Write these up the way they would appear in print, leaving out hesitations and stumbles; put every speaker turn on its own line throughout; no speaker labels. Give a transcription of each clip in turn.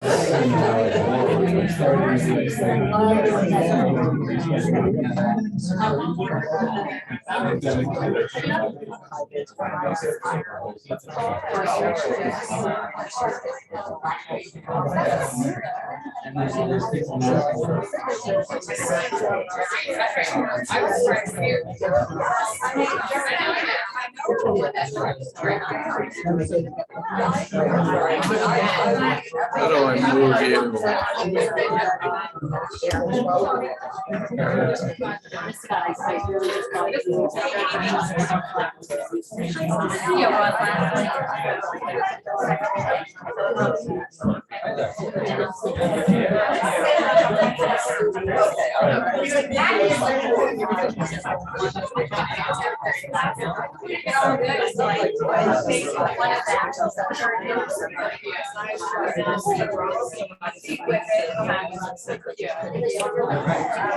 How do I move you?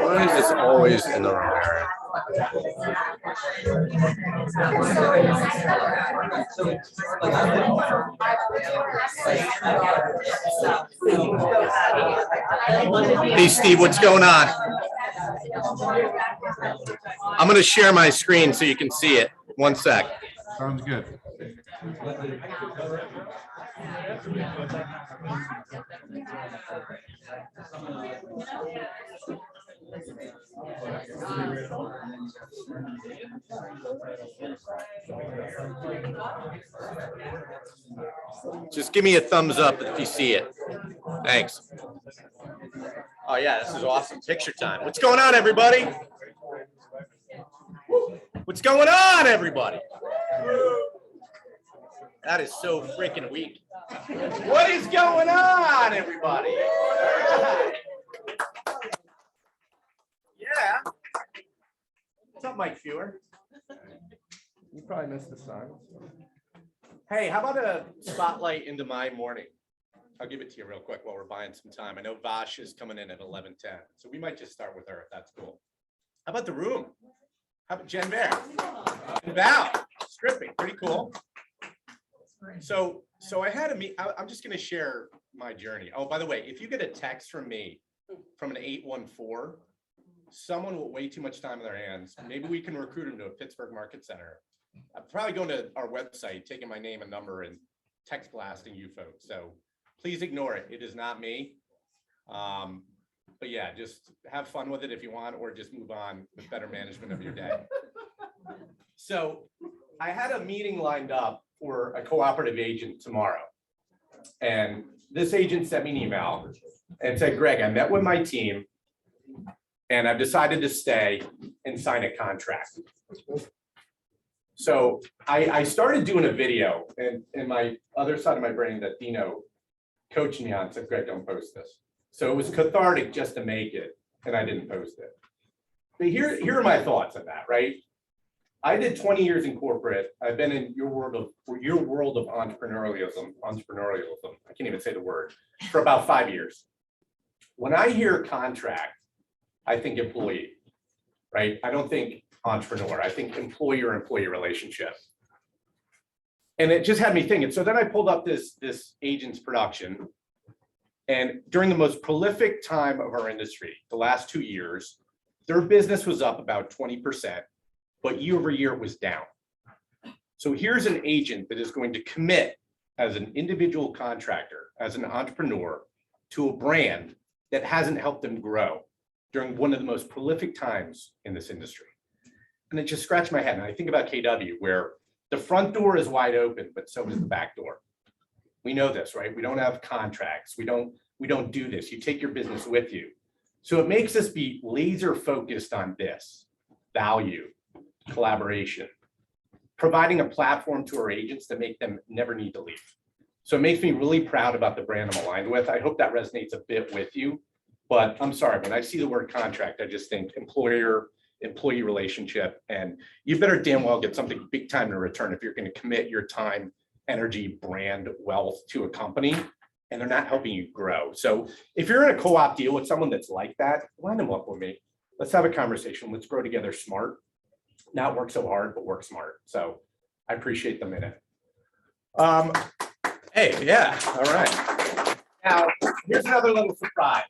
Why is this always in the wrong area? Hey, Steve, what's going on? I'm going to share my screen so you can see it. One sec.
Sounds good.
Just give me a thumbs up if you see it. Thanks. Oh yeah, this is awesome. Picture time. What's going on, everybody? What's going on, everybody? That is so freaking weak. What is going on, everybody? Yeah. What's up, Mike Fewer?
You probably missed the sign.
Hey, how about a spotlight into my morning? I'll give it to you real quick while we're buying some time. I know Vash is coming in at 11:10, so we might just start with her if that's cool. How about the room? How about Jen Bear? And Val, stripping, pretty cool. So I had a meet. I'm just going to share my journey. Oh, by the way, if you get a text from me from an 814, someone with way too much time in their hands, maybe we can recruit them to a Pittsburgh Market Center. I'm probably going to our website, taking my name and number and text blasting you folks. So please ignore it. It is not me. But yeah, just have fun with it if you want, or just move on with better management of your day. So I had a meeting lined up for a cooperative agent tomorrow. And this agent sent me an email and said, Greg, I met with my team and I've decided to stay and sign a contract. So I started doing a video, and my other side of my brain that Dino coached me on said, Greg, don't post this. So it was cathartic just to make it, and I didn't post it. But here are my thoughts on that, right? I did 20 years in corporate. I've been in your world of entrepreneurialism. I can't even say the word, for about 5 years. When I hear contract, I think employee, right? I don't think entrepreneur. I think employer-employee relationship. And it just had me thinking. So then I pulled up this agent's production. And during the most prolific time of our industry, the last 2 years, their business was up about 20%, but year over year it was down. So here's an agent that is going to commit as an individual contractor, as an entrepreneur, to a brand that hasn't helped them grow during one of the most prolific times in this industry. And it just scratched my head. And I think about KW, where the front door is wide open, but so is the back door. We know this, right? We don't have contracts. We don't do this. You take your business with you. So it makes us be laser focused on this: value, collaboration, providing a platform to our agents to make them never need to leave. So it makes me really proud about the brand I'm aligned with. I hope that resonates a bit with you, but I'm sorry, when I see the word contract, I just think employee relationship, and you better damn well get something big time in return if you're going to commit your time, energy, brand, wealth to a company, and they're not helping you grow. So if you're in a co-op deal with someone that's like that, line them up with me. Let's have a conversation. Let's grow together smart. Not work so hard, but work smart. So I appreciate the minute. Hey, yeah, all right. Now, Here's another little surprise.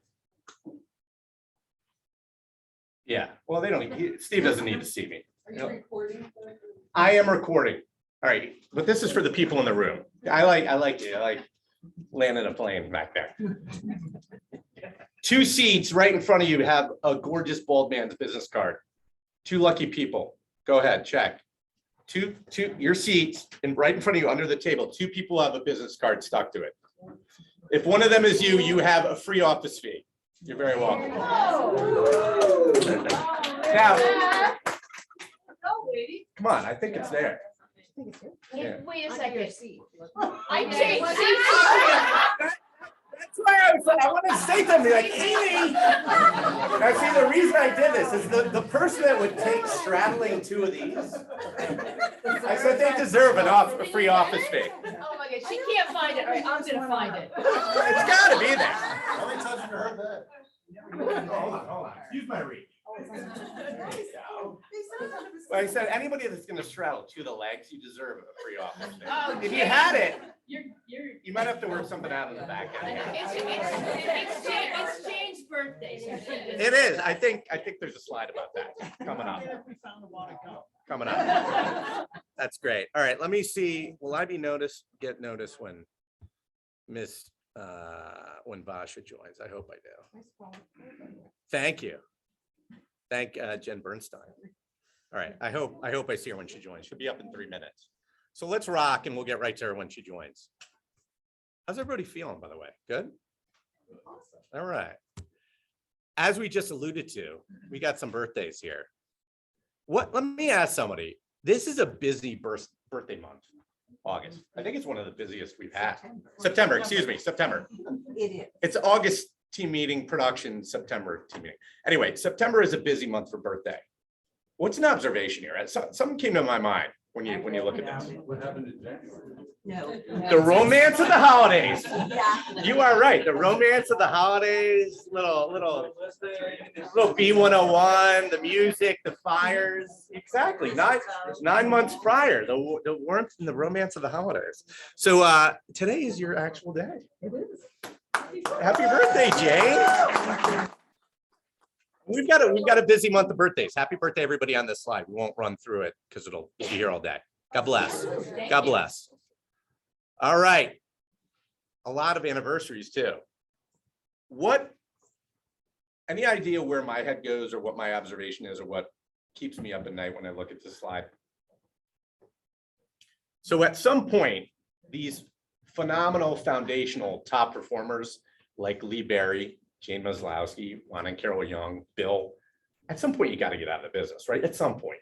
Yeah, well, they don't, Steve doesn't need to see me.
Are you recording?
I am recording. All right, but this is for the people in the room. I like landing a plane back there. 2 seats right in front of you have a gorgeous bald man's business card. 2 lucky people. Go ahead, check. Two, your seats and right in front of you under the table, 2 people have a business card stuck to it. If one of them is you, you have a free office fee. You're very welcome. Now,
No, lady.
come on, I think it's there. Yeah.
Wait a second.
I
changed
That's why I want to say something like, Amy. Now, see, the reason I did this is the person that would take straddling 2 of these. I said they deserve a free office fee.
Oh my God, she can't find it. All right, I'm gonna find it.
It's gotta be there.
How many times have you heard that?
Hold on. Use my reach. Like I said, anybody that's gonna straddle 2 of the legs, you deserve a free office fee.
Oh,
If you had it,
You're.
you might have to work something out in the back end.
It's Jane's birthday. So
It is. I think there's a slide about that coming up. Coming up. That's great. All right, let me see. Will I be get noticed when when Basha joins? I hope I do. Thank you. Thank Jen Bernstein. All right, I hope I see her when she joins. She'll be up in 3 minutes. So let's rock and we'll get right to her when she joins. How's everybody feeling, by the way? Good? All right. As we just alluded to, we got some birthdays here. Let me ask somebody. This is a busy birthday month, August. I think it's one of the busiest we've had. September, excuse me, September.
It is.
It's August team meeting, production, September team meeting. Anyway, September is a busy month for birthday. What's an observation here? Something came to my mind when you look at this.
What happened in January?
No.
The romance of the holidays.
Yeah.
You are right. The romance of the holidays, little B101, the music, the fires. Exactly. 9 months prior, the warmth and the romance of the holidays. So today is your actual day.
It is.
Happy birthday, Jane. We've got a busy month of birthdays. Happy birthday, everybody on this slide. We won't run through it because you'll be here all day. God bless. God bless. All right. A lot of anniversaries too. Any idea where my head goes or what my observation is or what keeps me up at night when I look at this slide? So at some point, these phenomenal foundational top performers like Lee Berry, Jane Maslowski, Juan and Carol Young, Bill, at some point you got to get out of the business, right? At some point.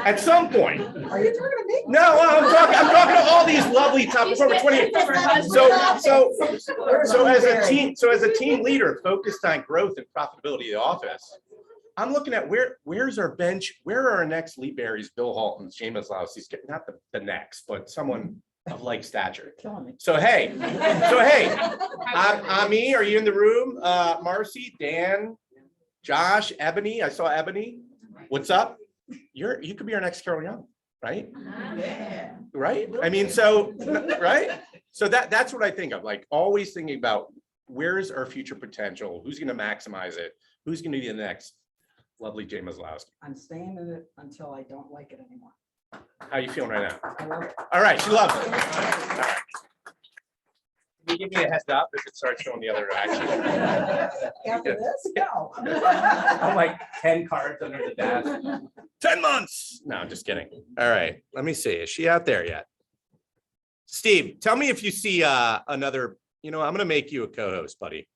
At some point.
Are you talking to me?
No, I'm talking to all these lovely top performers. 28. So as a team leader focused on growth and profitability of the office, I'm looking at where's our bench? Where are our next Lee Berry's, Bill Halton's, Jane Maslowski's, not the next, but someone of like stature. So hey, Ami, are you in the room? Marcy, Dan, Josh, Ebony. I saw Ebony. What's up? You could be our next Carol Young, right?
Yeah.
Right? I mean, so right? So that's what I think of, like always thinking about where's our future potential, who's going to maximize it, who's going to be the next lovely Jane Maslowski.
I'm staying in it until I don't like it anymore.
How you feeling right now?
I love it.
All right, she loves it. All right. Can you give me a heads up if it starts showing the other direction?
After this, no.
I'm like 10 cards under the desk. 10 months. No, I'm just kidding. All right, let me see. Is she out there yet? Steve, tell me if you see another, I'm going to make you a co-host, buddy.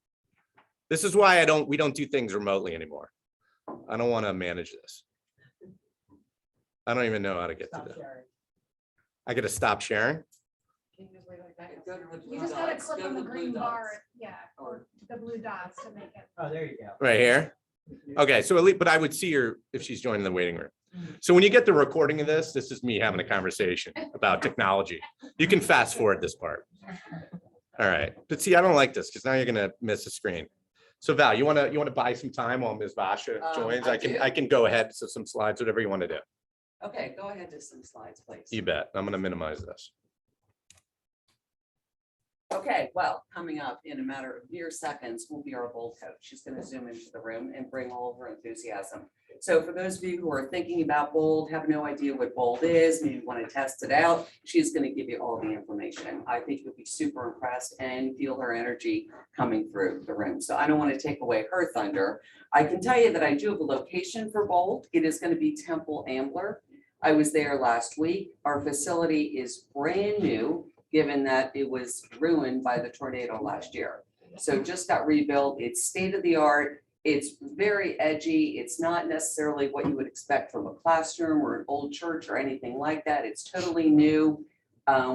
This is why we don't do things remotely anymore. I don't want to manage this. I don't even know how to get to
Stop
that.
sharing.
I got to stop sharing.
You just gotta click on the green bar, yeah, or the blue dots to make it.
Oh, there you go.
Right here. Okay, so at least, but I would see her if she's joining the waiting room. So when you get the recording of this is me having a conversation about technology. You can fast forward this part. All right, but see, I don't like this because now you're gonna miss a screen. So Val, you wanna buy some time while Ms. Basha joins? I can go ahead to some slides, whatever you want to do.
Okay, go ahead to some slides, please.
You bet. I'm gonna minimize this.
Okay, well, coming up in a matter of mere seconds will be our Bold coach. She's going to zoom into the room and bring all of her enthusiasm. So for those of you who are thinking about Bold, have no idea what Bold is, maybe want to test it out, she's going to give you all the information. I think you'll be super impressed and feel her energy coming through the room. So I don't want to take away her thunder. I can tell you that I do have a location for Bold. It is going to be Temple Ambler. I was there last week. Our facility is brand new, given that it was ruined by the tornado last year. So just got rebuilt. It's state of the art. It's very edgy. It's not necessarily what you would expect from a classroom or an old church or anything like that. It's totally new.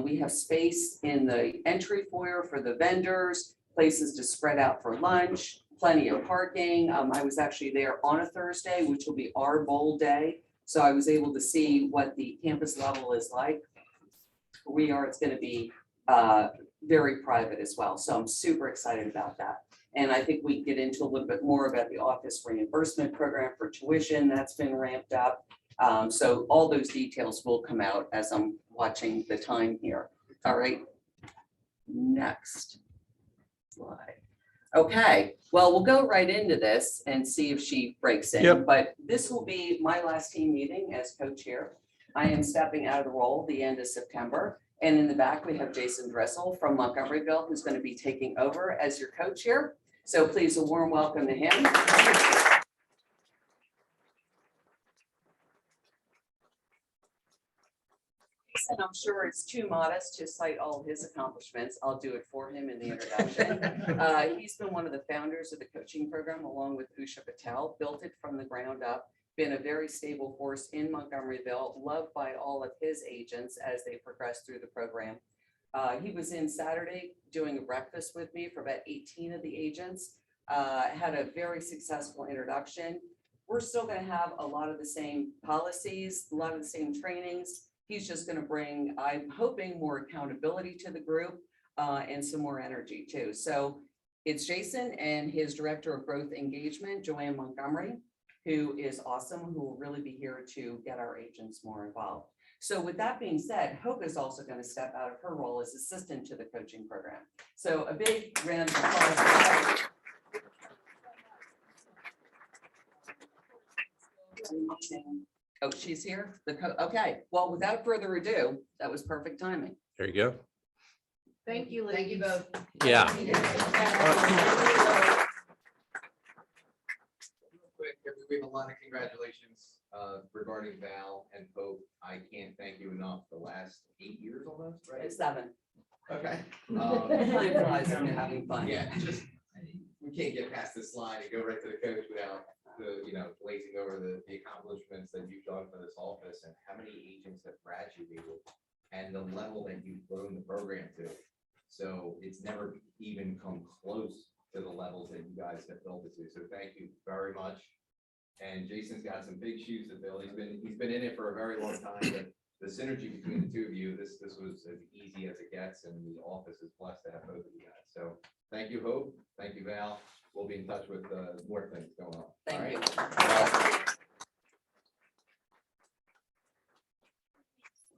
We have space in the entry foyer for the vendors, places to spread out for lunch, plenty of parking. I was actually there on a Thursday, which will be our Bold day. So I was able to see what the campus level is like. It's going to be very private as well. So I'm super excited about that. And I think we can get into a little bit more about the office reimbursement program for tuition that's been ramped up. So all those details will come out as I'm watching the time here. All right. Next slide. Okay, well, we'll go right into this and see if she breaks in.
Yep.
But this will be my last team meeting as co-chair. I am stepping out of the role the end of September. And in the back, we have Jason Dressel from Montgomeryville, who's going to be taking over as your co-chair. So please, a warm welcome to him. Jason, I'm sure it's too modest to cite all his accomplishments. I'll do it for him in the introduction. He's been one of the founders of the coaching program, along with Usha Patel, built it from the ground up. Been a very stable force in Montgomeryville, loved by all of his agents as they progress through the program. He was in Saturday doing a breakfast with me for about 18 of the agents, had a very successful introduction. We're still going to have a lot of the same policies, a lot of the same trainings. He's just going to bring, I'm hoping, more accountability to the group and some more energy too. So it's Jason and his director of growth engagement, Joanne Montgomery, who is awesome, who will really be here to get our agents more involved. So with that being said, Hope is also going to step out of her role as assistant to the coaching program. So a big round of applause. Oh, she's here? Okay, well, without further ado, that was perfect timing.
There you go.
Thank you, ladies. Thank you both.
Yeah.
Quick, we have a lot of congratulations regarding Val and Hope. I can't thank you enough. The last 8 years almost, right?
It's 7.
Okay.
Time flies when you're having fun.
Yeah, just, we can't get past this slide and go right to the coach without the, glazing over the accomplishments that you've done for this office and how many agents have graduated and the level that you've grown the program to. So it's never even come close to the levels that you guys have built it to. So thank you very much. And Jason's got some big shoes to fill. He's been in it for a very long time, but the synergy between the two of you, this was as easy as it gets, and the office is blessed to have both of you guys. So thank you, Hope. Thank you, Val. We'll be in touch with more things going on.
Thank you.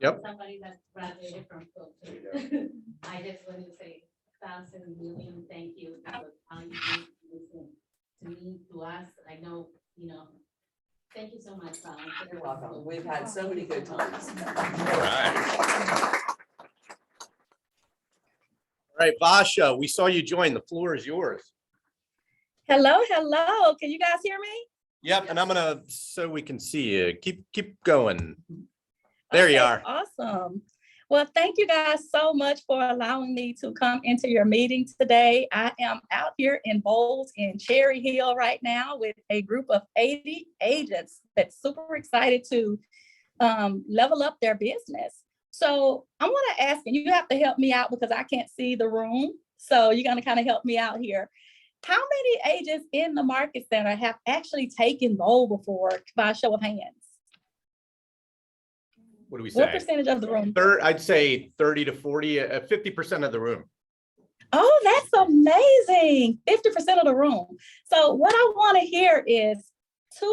Yep.
Somebody that graduated from school
There you
too. I just want to say 1,000,000,000 thank you for how you listen to me, to us. I know, thank you so much, Val.
You're welcome. We've had so many good times.
All right, Vasha, we saw you join. The floor is yours.
Hello, hello. Can you guys hear me?
Yep, and I'm gonna, so we can see you. Keep going. There you
Okay,
are.
Awesome. Well, thank you guys so much for allowing me to come into your meeting today. I am out here in Bowles in Cherry Hill right now with a group of 80 agents that's super excited to level up their business. So I want to ask, and you have to help me out because I can't see the room. So you're going to kind of help me out here. How many agents in the Market Center have actually taken Bowl before by a show of hands?
What do we
What
say?
percentage of the room?
I'd say 30 to 40, 50% of the room.
Oh, that's amazing. 50% of the room. So what I want to hear is I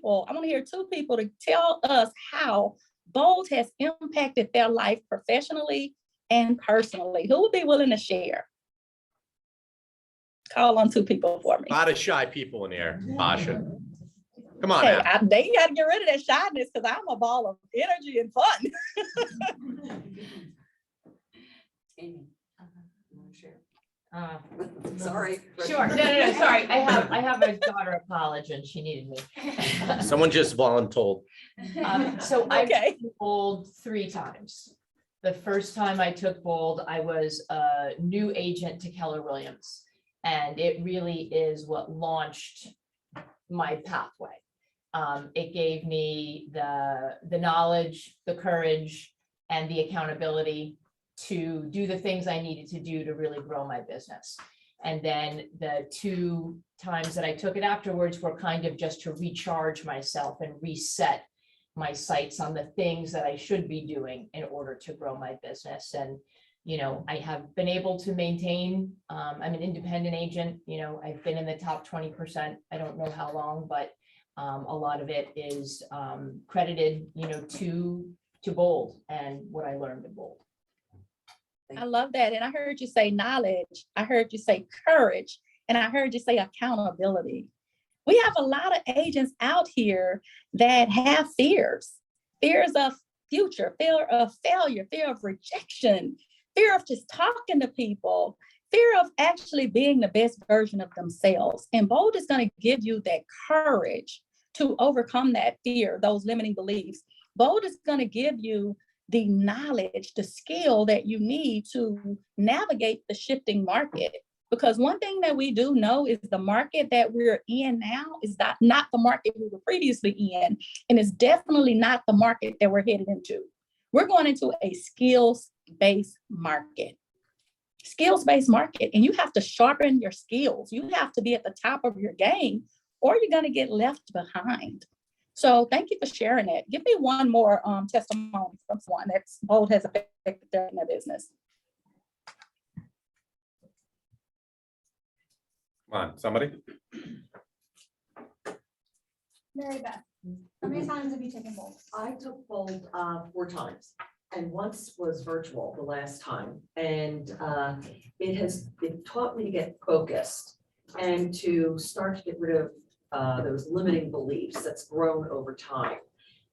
want to hear two people to tell us how Bold has impacted their life professionally and personally? Who would be willing to share? Call on two people for me.
A lot of shy people in here, Basha. Come on
Hey,
now.
they got to get rid of that shyness because I'm a ball of energy and fun.
Amy, you wanna share?
Uh,
Sorry.
Sure, no, sorry, I have a daughter of college and she needed me.
Someone just voluntold.
So I
Okay.
took Bold 3 times. The first time I took Bold, I was a new agent to Keller Williams. And it really is what launched my pathway. It gave me the knowledge, the courage, and the accountability to do the things I needed to do to really grow my business. And then the 2 times that I took it afterwards were kind of just to recharge myself and reset my sights on the things that I should be doing in order to grow my business. And, you know, I have been able to maintain, I'm an independent agent, you know, I've been in the top 20%. I don't know how long, but a lot of it is credited, you know, to Bold and what I learned in Bold.
I love that. And I heard you say knowledge. I heard you say courage. And I heard you say accountability. We have a lot of agents out here that have fears of future, fear of failure, fear of rejection, fear of just talking to people, fear of actually being the best version of themselves. And Bold is going to give you that courage to overcome that fear, those limiting beliefs. Bold is going to give you the knowledge, the skill that you need to navigate the shifting market. Because one thing that we do know is the market that we're in now is not the market we were previously in, and it's definitely not the market that we're headed into. We're going into a skills-based market. Skills-based market, and you have to sharpen your skills. You have to be at the top of your game, or you're going to get left behind. So thank you for sharing that. Give me one more testimony from someone that Bold has affected their business.
Come on, somebody.
Mary Beth, how many times have you taken Bold?
I took Bold 4 times, and once was virtual the last time. And it taught me to get focused and to start to get rid of those limiting beliefs that's grown over time.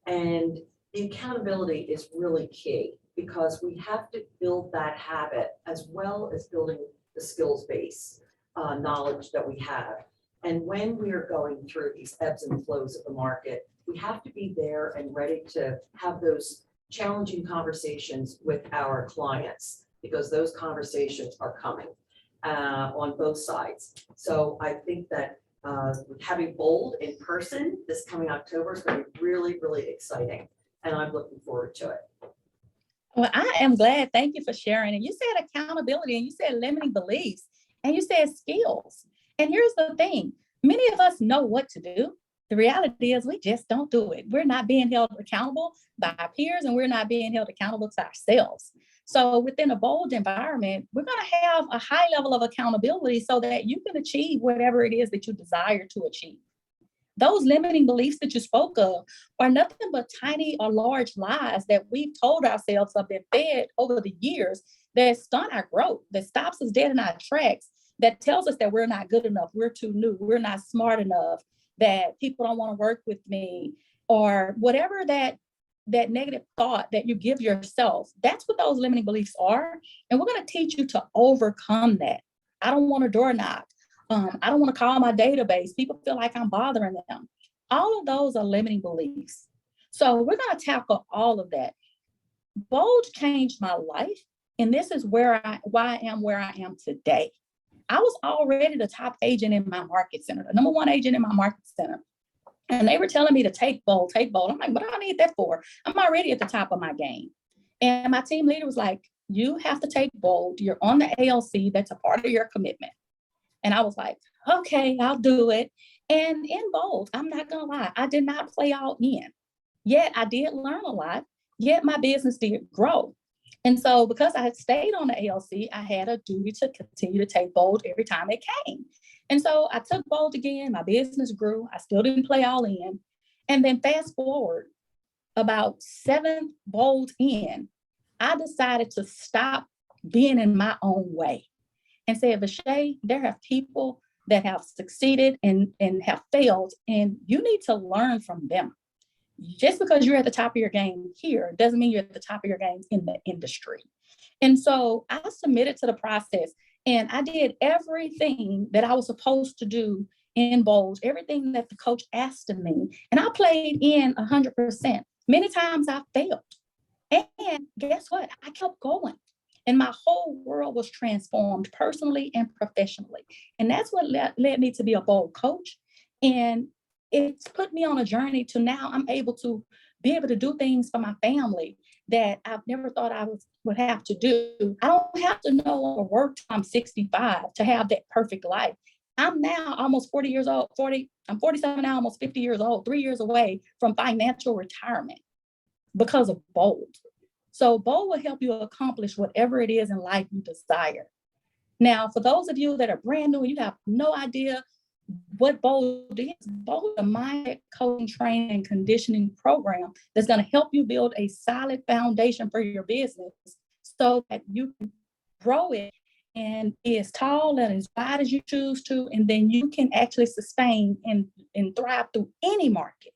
And the accountability is really key because we have to build that habit as well as building the skills base knowledge that we have. And when we are going through these ebbs and flows of the market, we have to be there and ready to have those challenging conversations with our clients because those conversations are coming on both sides. So I think that having Bold in person this coming October is going to be really, really exciting. And I'm looking forward to it.
Well, I am glad. Thank you for sharing. And you said accountability and you said limiting beliefs and you said skills. And here's the thing. Many of us know what to do. The reality is we just don't do it. We're not being held accountable by our peers and we're not being held accountable to ourselves. So within a Bold environment, we're going to have a high level of accountability so that you can achieve whatever it is that you desire to achieve. Those limiting beliefs that you spoke of are nothing but tiny or large lies that we've told ourselves have been fed over the years that stunt our growth, that stops us dead in our tracks, that tells us that we're not good enough, we're too new, we're not smart enough, that people don't want to work with me, or whatever that negative thought that you give yourself. That's what those limiting beliefs are. And we're going to teach you to overcome that. I don't want a door knock. I don't want to call my database. People feel like I'm bothering them. All of those are limiting beliefs. So we're going to tackle all of that. Bold changed my life. And this is why I am where I am today. I was already the top agent in my market center, the number 1 agent in my market center. And they were telling me to take Bold, take Bold. I'm like, what do I need that for? I'm already at the top of my game. And my team leader was like, you have to take Bold. You're on the ALC. That's a part of your commitment. And I was like, okay, I'll do it. And in Bold, I'm not going to lie, I did not play all in. Yet I did learn a lot. Yet my business did grow. And so because I had stayed on the ALC, I had a duty to continue to take Bold every time it came. And so I took Bold again. My business grew. I still didn't play all in. And then fast forward about 7 Bold in, I decided to stop being in my own way and say, Vishay, there are people that have succeeded and have failed, and you need to learn from them. Just because you're at the top of your game here doesn't mean you're at the top of your game in the industry. And so I submitted to the process, and I did everything that I was supposed to do in bowls, everything that the coach asked of me, and I played in 100%. Many times I failed. And guess what? I kept going. And my whole world was transformed personally and professionally. And that's what led me to be a bowl coach. And it's put me on a journey to now I'm able to be able to do things for my family that I've never thought I would have to do. I don't have to know or work till I'm 65 to have that perfect life. I'm now almost 40 years old, I'm 47 now, almost 50 years old, 3 years away from financial retirement because of Bold. So Bold will help you accomplish whatever it is in life you desire. Now, for those of you that are brand new and you have no idea what Bold is, Bold is a mindset coaching, training, and conditioning program that's going to help you build a solid foundation for your business so that you can grow it and be as tall and as wide as you choose to, and then you can actually sustain and thrive through any market.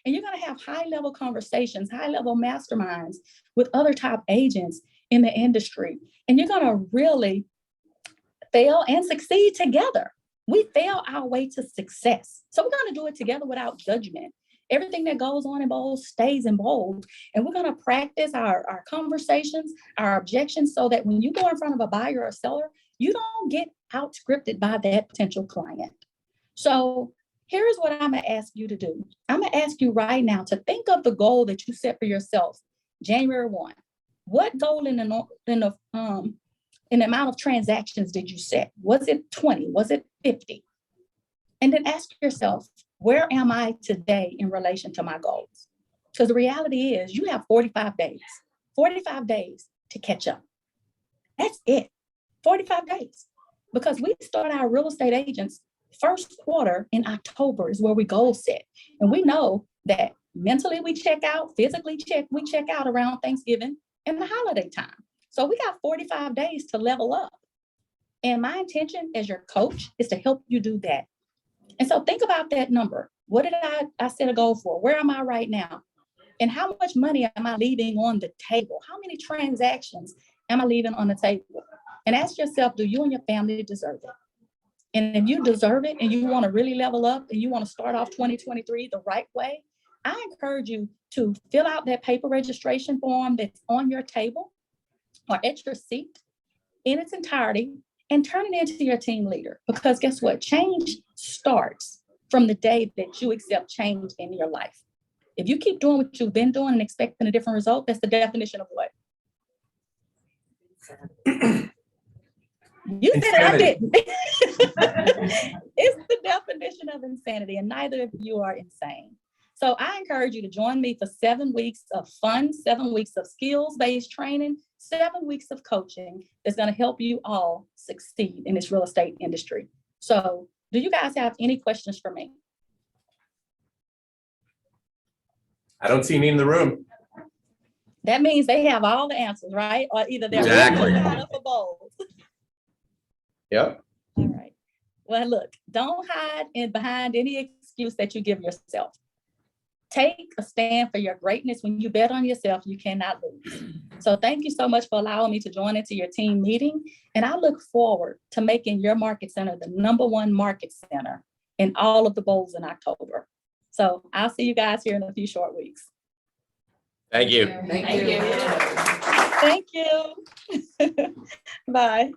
And you're going to have high-level conversations, high-level masterminds with other top agents in the industry. And you're going to really fail and succeed together. We fail our way to success. So we're going to do it together without judgment. Everything that goes on in Bold stays in Bold. And we're going to practice our conversations, our objections, so that when you go in front of a buyer or seller, you don't get out-scripted by that potential client. So here's what I'm going to ask you to do. I'm going to ask you right now to think of the goal that you set for yourself, January 1. What goal in the amount of transactions did you set? Was it 20? Was it 50? And then ask yourself, where am I today in relation to my goals? Because the reality is you have 45 days to catch up. That's it, 45 days. Because we start our real estate agents first quarter in October is where we goal set. And we know that mentally we check out, physically we check out around Thanksgiving and the holiday time. So we got 45 days to level up. And my intention as your coach is to help you do that. And so think about that number. What did I set a goal for? Where am I right now? And how much money am I leaving on the table? How many transactions am I leaving on the table? And ask yourself, do you and your family deserve it? And if you deserve it and you want to really level up and you want to start off 2023 the right way, I encourage you to fill out that paper registration form that's on your table or at your seat in its entirety and turn it into your team leader. Because guess what? Change starts from the day that you accept change in your life. If you keep doing what you've been doing and expecting a different result, that's the definition of what? You said I didn't. It's the definition of insanity, and neither of you are insane. So I encourage you to join me for 7 weeks of fun, 7 weeks of skills-based training, 7 weeks of coaching that's going to help you all succeed in this real estate industry. So do you guys have any questions for me?
I don't see any in the room.
That means they have all the answers, right? Or either they're
Exactly.
for both.
Yep.
All right. Well, look, don't hide behind any excuse that you give yourself. Take a stand for your greatness. When you bet on yourself, you cannot lose. So thank you so much for allowing me to join into your team meeting. And I look forward to making your market center the #1 market center in all of the bowls in October. So I'll see you guys here in a few short weeks.
Thank you.
Thank you.
Thank you. Bye.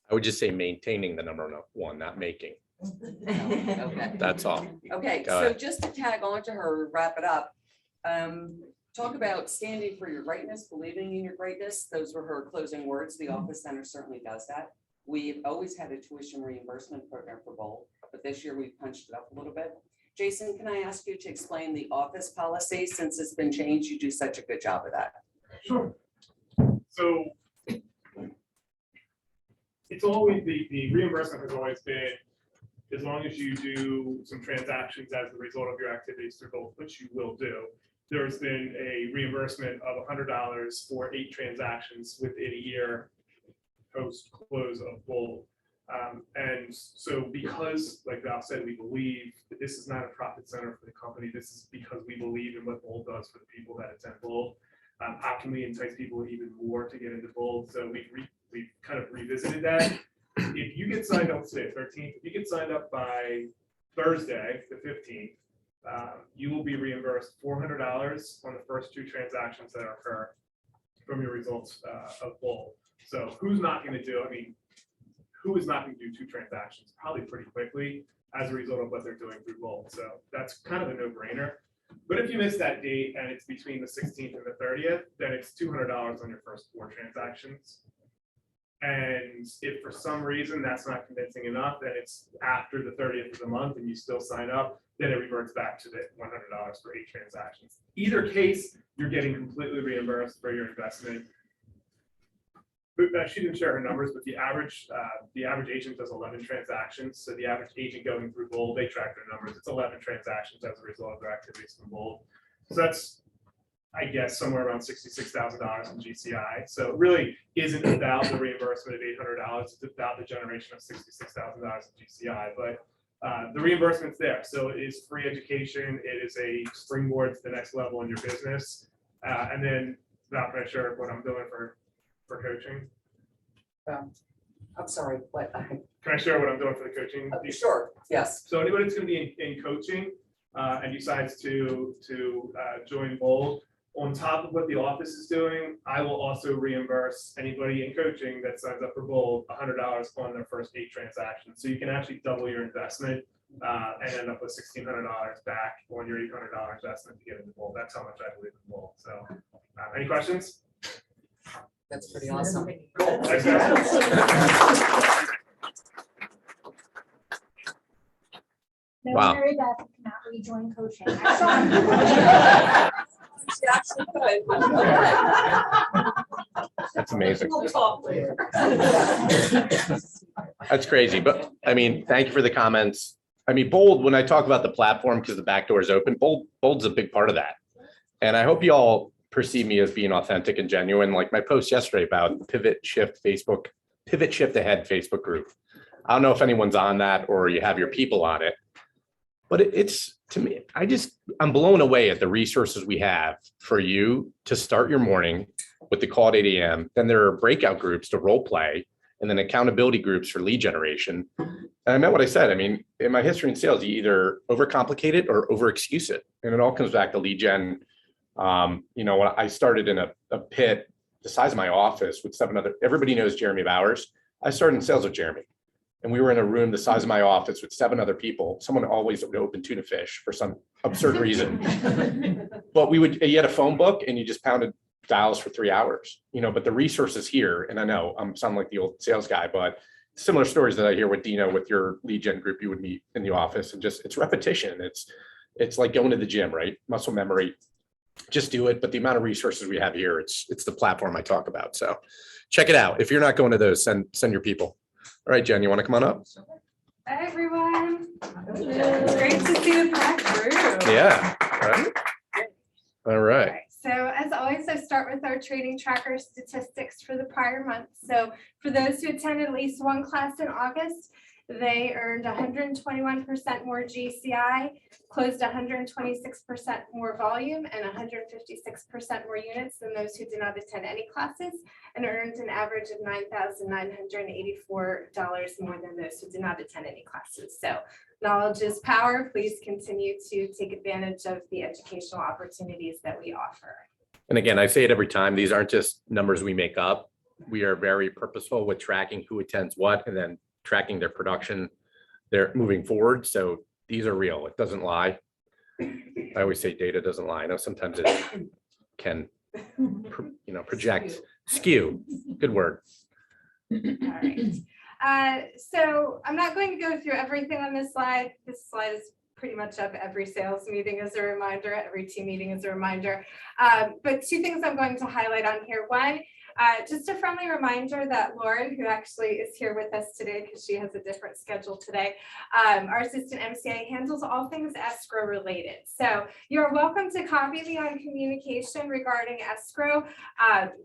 I would just say maintaining the #1, not making.
Okay.
That's all.
Okay,
Go
so
ahead.
just to tag on to her, wrap it up. Talk about standing for your greatness, believing in your greatness. Those were her closing words. The Office Center certainly does that. We've always had a tuition reimbursement program for Bold, but this year we punched it up a little bit. Jason, can I ask you to explain the office policy since it's been changed? You do such a good job of that.
Sure. So it's always, the reimbursement has always been, as long as you do some transactions as a result of your activities through Bold, which you will do, there's been a reimbursement of $100 for 8 transactions within a year post close of Bold. And so because, like Val said, we believe that this is not a profit center for the company, this is because we believe in what Bold does for the people that attend Bold. How can we entice people even more to get into Bold? So we've kind of revisited that. If you get signed up today, 13th, if you get signed up by Thursday, the 15th, you will be reimbursed $400 on the first 2 transactions that occur from your results of Bold. So who's not going to do, I mean, who is not going to do 2 transactions probably pretty quickly as a result of what they're doing through Bold? So that's kind of a no-brainer. But if you miss that date and it's between the 16th and the 30th, then it's $200 on your first 4 transactions. And if for some reason that's not convincing enough, then it's after the 30th of the month and you still sign up, then it reverts back to the $100 for 8 transactions. Either case, you're getting completely reimbursed for your investment. She didn't share her numbers, but the average agent does 11 transactions. So the average agent going through Bold, they track their numbers. It's 11 transactions as a result of their activities from Bold. So that's, I guess, somewhere around $66,000 in GCI. So it really isn't about the reimbursement of $800. It's about the generation of $66,000 in GCI. But the reimbursement's there. So it is free education. It is a springboard to the next level in your business. And then Val, can I share what I'm doing for coaching?
I'm sorry, what?
Can I share what I'm doing for the coaching?
Sure, yes.
So anybody that's going to be in coaching and decides to join Bold, on top of what the office is doing, I will also reimburse anybody in coaching that signs up for Bold $100 on their first 8 transactions. So you can actually double your investment and end up with $1,600 back on your $800 investment to get into Bold. That's how much I believe in Bold. So any questions?
That's pretty awesome.
Cool. Thanks, guys.
No,
Wow.
Mary Beth cannot rejoin coaching.
That's amazing.
We'll talk later.
That's crazy. But I mean, thank you for the comments. I mean, Bold, when I talk about the platform, because the back door is open, Bold's a big part of that. And I hope you all perceive me as being authentic and genuine. Like my post yesterday about Pivot Shift Ahead Facebook group. I don't know if anyone's on that or you have your people on it, but it's, to me, I'm blown away at the resources we have for you to start your morning with the call at 8 a.m. Then there are breakout groups to role play and then accountability groups for lead generation. And I meant what I said. I mean, in my history in sales, you either overcomplicate it or over excuse it. And it all comes back to lead gen. When I started in a pit the size of my office with 7 other, everybody knows Jeremy Bowers. I started in sales with Jeremy. And we were in a room the size of my office with 7 other people. Someone always would open tuna fish for some absurd reason. But you had a phone book and you just pounded dials for 3 hours, but the resources here, and I know I'm sounding like the old sales guy, but similar stories that I hear with Dino, with your lead gen group, you would meet in the office, and just, it's repetition. It's like going to the gym, right? Muscle memory, just do it. But the amount of resources we have here, it's the platform I talk about. So check it out. If you're not going to those, send your people. All right, Jen, you want to come on up?
Hi, everyone. It's great to see the packed room.
Yeah. All right.
So as always, I start with our trading tracker statistics for the prior month. So for those who attended at least one class in August, they earned 121% more GCI, closed 126% more volume, and 156% more units than those who did not attend any classes, and earned an average of $9,984 more than those who did not attend any classes. So knowledge is power. Please continue to take advantage of the educational opportunities that we offer.
And again, I say it every time, these aren't just numbers we make up. We are very purposeful with tracking who attends what and then tracking their production. They're moving forward. So these are real. It doesn't lie. I always say data doesn't lie. I know sometimes it can, project, skew. Good word.
All right. So I'm not going to go through everything on this slide. This slide is pretty much up every sales meeting as a reminder, every team meeting as a reminder. But 2 things I'm going to highlight on here. One, Just a friendly reminder that Lauren, who actually is here with us today because she has a different schedule today, our assistant MCA handles all things escrow related. So you're welcome to copy me on communication regarding escrow.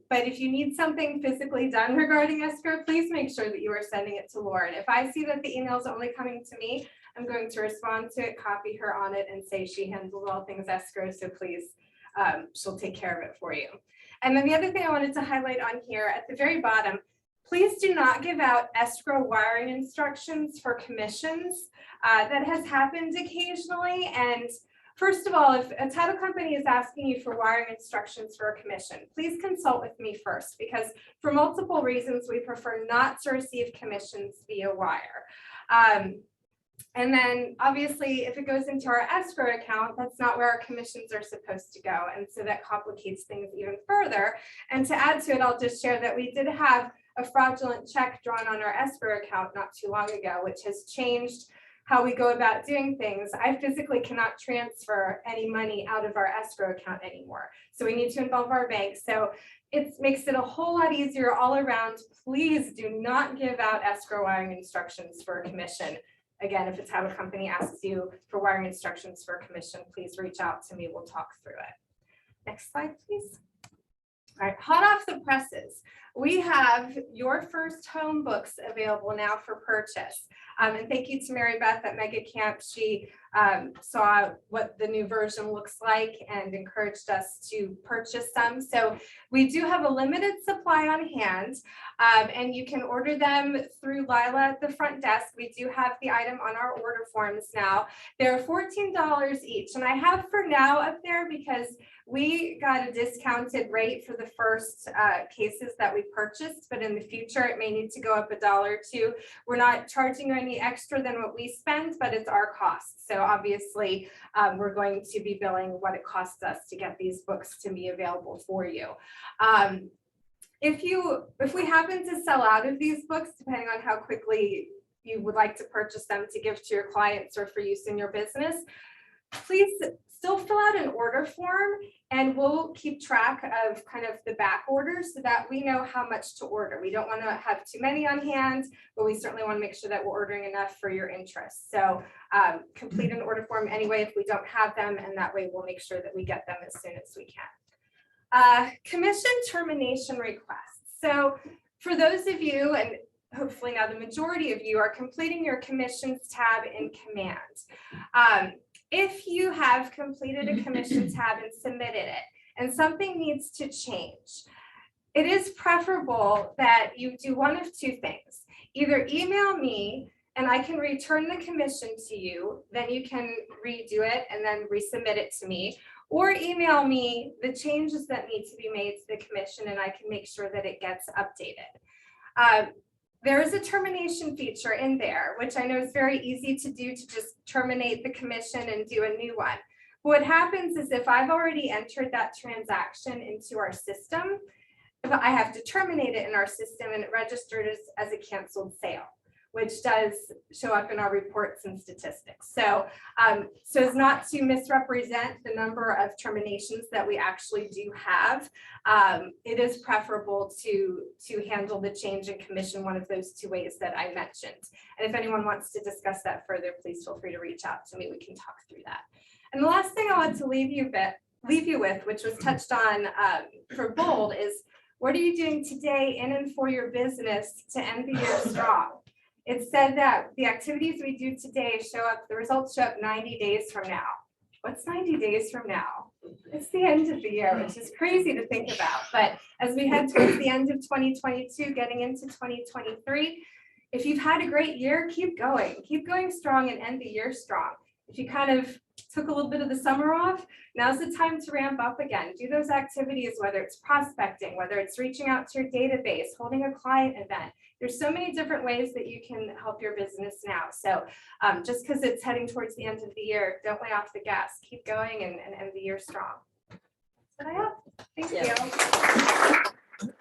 But if you need something physically done regarding escrow, please make sure that you are sending it to Lauren. If I see that the email is only coming to me, I'm going to respond to it, copy her on it, and say she handles all things escrow. So please, she'll take care of it for you. And then the other thing I wanted to highlight on here at the very bottom, please do not give out escrow wiring instructions for commissions. That has happened occasionally. And first of all, if a title company is asking you for wiring instructions for a commission, please consult with me first, because for multiple reasons, we prefer not to receive commissions via wire. And then obviously, if it goes into our escrow account, that's not where our commissions are supposed to go. And so that complicates things even further. And to add to it, I'll just share that we did have a fraudulent check drawn on our escrow account not too long ago, which has changed how we go about doing things. I physically cannot transfer any money out of our escrow account anymore. So we need to involve our bank. So it makes it a whole lot easier all around. Please do not give out escrow wiring instructions for a commission. Again, if a title company asks you for wiring instructions for a commission, please reach out to me. We'll talk through it. Next slide, please. All right, hot off the presses, we have Your First Home books available now for purchase. And thank you to Mary Beth at Mega Camp. She saw what the new version looks like and encouraged us to purchase some. So we do have a limited supply on hand, and you can order them through Lila at the front desk. We do have the item on our order forms now. They're $14 each, and I have for now up there because we got a discounted rate for the first cases that we purchased, but in the future it may need to go up $1 or $2. We're not charging you any extra than what we spend, but it's our cost. So obviously we're going to be billing what it costs us to get these books to be available for you. If we happen to sell out of these books, depending on how quickly you would like to purchase them to give to your clients or for use in your business, please still fill out an order form, and we'll keep track of kind of the back orders so that we know how much to order. We don't want to have too many on hand, but we certainly want to make sure that we're ordering enough for your interest. So complete an order form anyway if we don't have them, and that way we'll make sure that we get them as soon as we can. Commission termination requests. So for those of you, and hopefully now the majority of you, are completing your commissions tab in Command. If you have completed a commission tab and submitted it, and something needs to change, it is preferable that you do one of two things. Either email me and I can return the commission to you, then you can redo it and then resubmit it to me, or email me the changes that need to be made to the commission and I can make sure that it gets updated. There is a termination feature in there, which I know is very easy to do, to just terminate the commission and do a new one. What happens is if I've already entered that transaction into our system, I have to terminate it in our system and it registered as a canceled sale, which does show up in our reports and statistics. So, so as not to misrepresent the number of terminations that we actually do have, it is preferable to handle the change in commission one of those two ways that I mentioned. And if anyone wants to discuss that further, please feel free to reach out to me. We can talk through that. And the last thing I want to leave you with, which was touched on for Bold, is what are you doing today in and for your business to end the year strong? It said that the activities we do today the results show up 90 days from now. What's 90 days from now? It's the end of the year, which is crazy to think about. But as we head towards the end of 2022, getting into 2023, if you've had a great year, keep going strong and end the year strong. If you kind of took a little bit of the summer off, now's the time to ramp up again. Do those activities, whether it's prospecting, whether it's reaching out to your database, holding a client event. There's so many different ways that you can help your business now. So just because it's heading towards the end of the year, don't lay off the gas. Keep going and end the year strong. That's what I have. Thank you.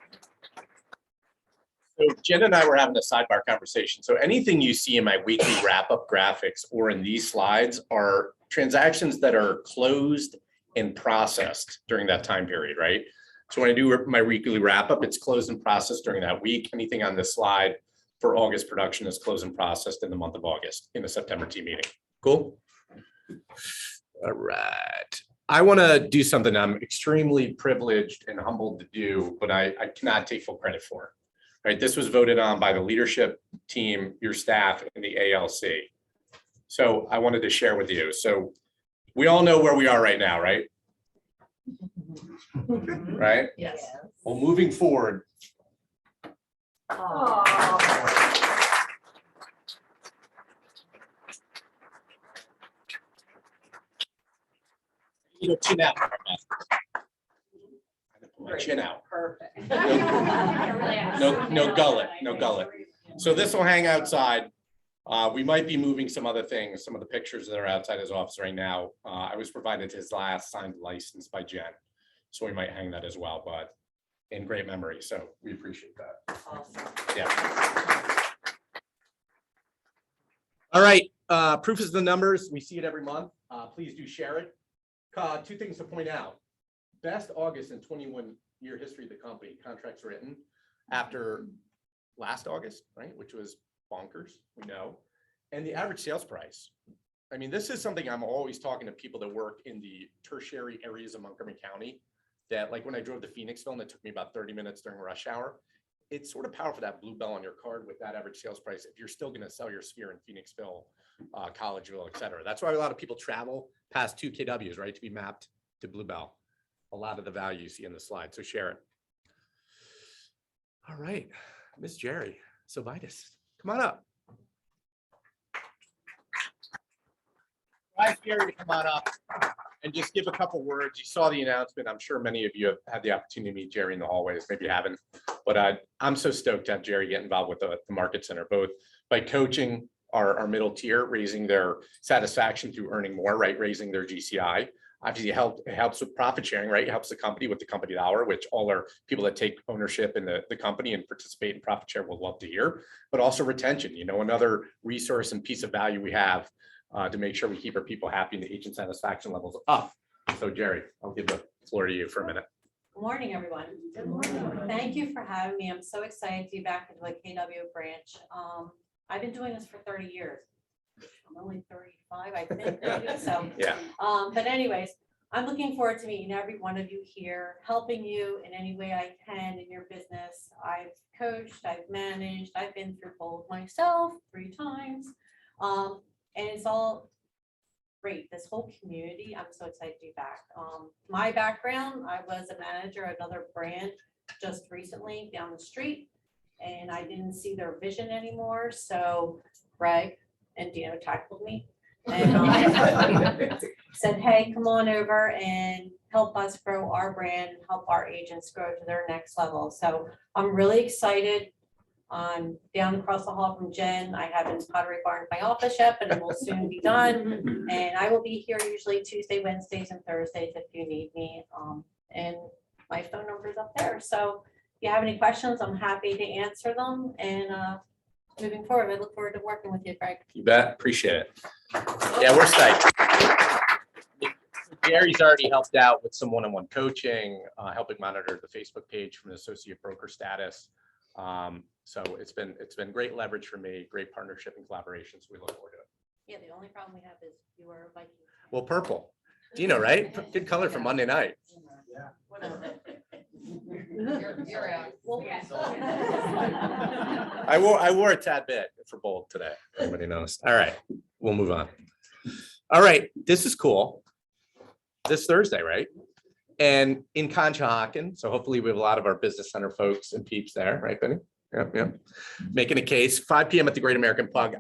So Jen and I were having a sidebar conversation. So anything you see in my weekly wrap-up graphics or in these slides are transactions that are closed and processed during that time period, right? So when I do my weekly wrap up, it's closed and processed during that week. Anything on this slide for August production is closed and processed in the month of August in the September team meeting. Cool. All right. I want to do something I'm extremely privileged and humbled to do, but I cannot take full credit for. Right, this was voted on by the leadership team, your staff, and the ALC. So I wanted to share with you. So we all know where we are right now, right? Right?
Yes.
Well, moving forward, chin out. My chin out.
Perfect.
No gullet. So this will hang outside. We might be moving some other things, some of the pictures that are outside his office right now. I was provided his last signed license by Jen. So we might hang that as well, but in great memory. So we appreciate that.
Awesome.
Yeah. All right, proof is the numbers. We see it every month. Please do share it. Two things to point out. Best August in 21-year history of the company, contracts written after last August, right? Which was bonkers, we know. And the average sales price. I mean, this is something I'm always talking to people that work in the tertiary areas of Montgomery County, that like when I drove to Phoenixville and it took me about 30 minutes during rush hour, it's sort of powerful, that blue bell on your card with that average sales price if you're still going to sell your sphere in Phoenixville, Collegeville, et cetera. That's why a lot of people travel past 2 KWs, right, to be mapped to Blue Bell. A lot of the value you see in the slide, so share it. All right, Miss Jerry Silvitis, come on up. Ask Jerry to come on up and just give a couple words. You saw the announcement. I'm sure many of you have had the opportunity to meet Jerry in the hallways. Maybe you haven't, but I'm so stoked to have Jerry get involved with the Market Center, both by coaching our middle tier, raising their satisfaction through earning more, right? Raising their GCI. Obviously, it helps with profit sharing, right? It helps the company with the company dollar, which all our people that take ownership in the company and participate in profit share will love to hear, but also retention, another resource and piece of value we have to make sure we keep our people happy and the agent satisfaction levels up. So Jerry, I'll give the floor to you for a minute.
Good morning, everyone. Good morning. Thank you for having me. I'm so excited to be back into the KW branch. I've been doing this for 30 years. I'm only 35, I think, maybe, so.
Yeah.
But anyways, I'm looking forward to meeting every one of you here, helping you in any way I can in your business. I've coached, I've managed, I've been through both myself 3 times. And it's all great. This whole community, I'm so excited to be back. My background, I was a manager at another brand just recently down the street, and I didn't see their vision anymore. So Greg and Dino tackled me and said, hey, come on over and help us grow our brand, help our agents grow to their next level. So I'm really excited. I'm down across the hall from Jen. I haven't Pottery Barn my office yet, but it will soon be done. And I will be here usually Tuesday, Wednesdays, and Thursdays if you need me. And my phone number is up there. So if you have any questions, I'm happy to answer them. And moving forward, I look forward to working with you, Greg.
You bet. Appreciate it. Yeah, we're psyched. Gary's already helped out with some one-on-one coaching, helping monitor the Facebook page from an associate broker status. So it's been great leverage for me, great partnership and collaboration. So we look forward to it.
Yeah, the only problem we have is you are a Viking.
Well, purple. Dino, right? Good color for Monday night. I wore a tad bit for bold today. Everybody knows. All right, we'll move on. All right, this is cool. This Thursday, right? And in Conshohocken, so hopefully we have a lot of our business center folks and peeps there, right, Benny? Yep. Making a case, 5 p.m. at the Great American Pub.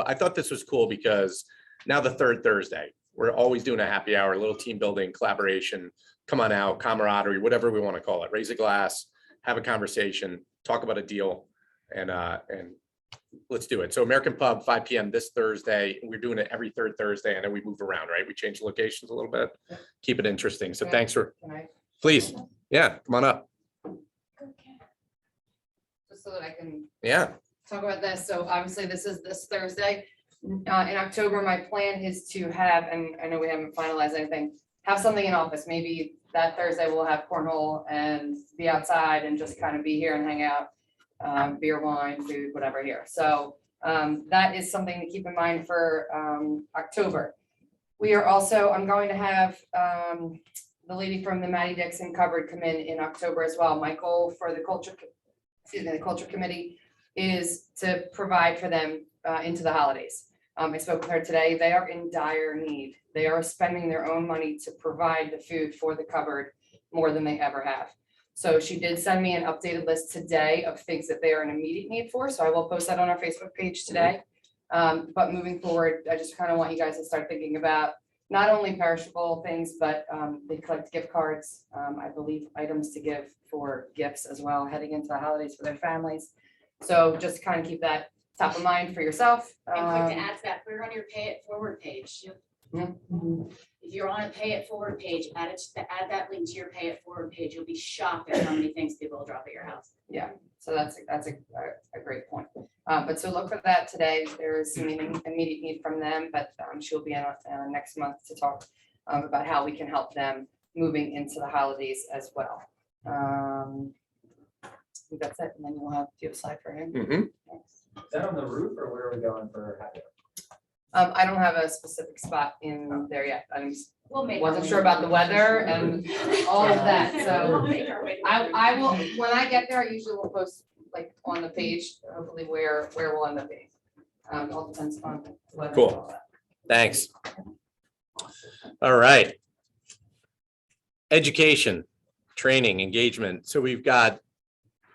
I thought this was cool because now the third Thursday, we're always doing a happy hour, a little team building, collaboration, come on out, camaraderie, whatever we want to call it. Raise a glass, have a conversation, talk about a deal, and let's do it. So American Pub, 5 p.m. this Thursday. We're doing it every third Thursday, and then we move around, right? We change locations a little bit, keep it interesting. So thanks for, please, yeah, come on up.
Just so that I can
Yeah.
talk about this. So obviously this is this Thursday. In October, my plan is to have, and I know we haven't finalized anything, have something in office. Maybe that Thursday we'll have cornhole and be outside and just kind of be here and hang out. Beer, wine, food, whatever here. So that is something to keep in mind for October. We are also, I'm going to have the lady from the Maddie Dixon cupboard come in October as well. My goal for the the culture committee is to provide for them into the holidays. I spoke with her today. They are in dire need. They are spending their own money to provide the food for the cupboard more than they ever have. So she did send me an updated list today of things that they are in immediate need for. So I will post that on our Facebook page today. But moving forward, I just kind of want you guys to start thinking about not only perishable things, but they collect gift cards. I believe items to give for gifts as well, heading into the holidays for their families. So just kind of keep that top of mind for yourself.
And quick to add to that, put it on your pay it forward page. If you're on a pay it forward page, add that link to your pay it forward page. You'll be shocked at how many things people will drop at your house.
Yeah, so that's a great point. But so look for that today. There is some immediate need from them, but she'll be in next month to talk about how we can help them moving into the holidays as well. I think that's it. And then you'll have, do you have a slide for him? Thanks.
Is that on the roof or where are we going for happy?
I don't have a specific spot in there yet.
We'll make.
Wasn't sure about the weather and all of that, so I will, when I get there, I usually will post like on the page, hopefully where we'll end up being. All depends on the weather. and all that.
Thanks. All right. Education, training, engagement. So we've got,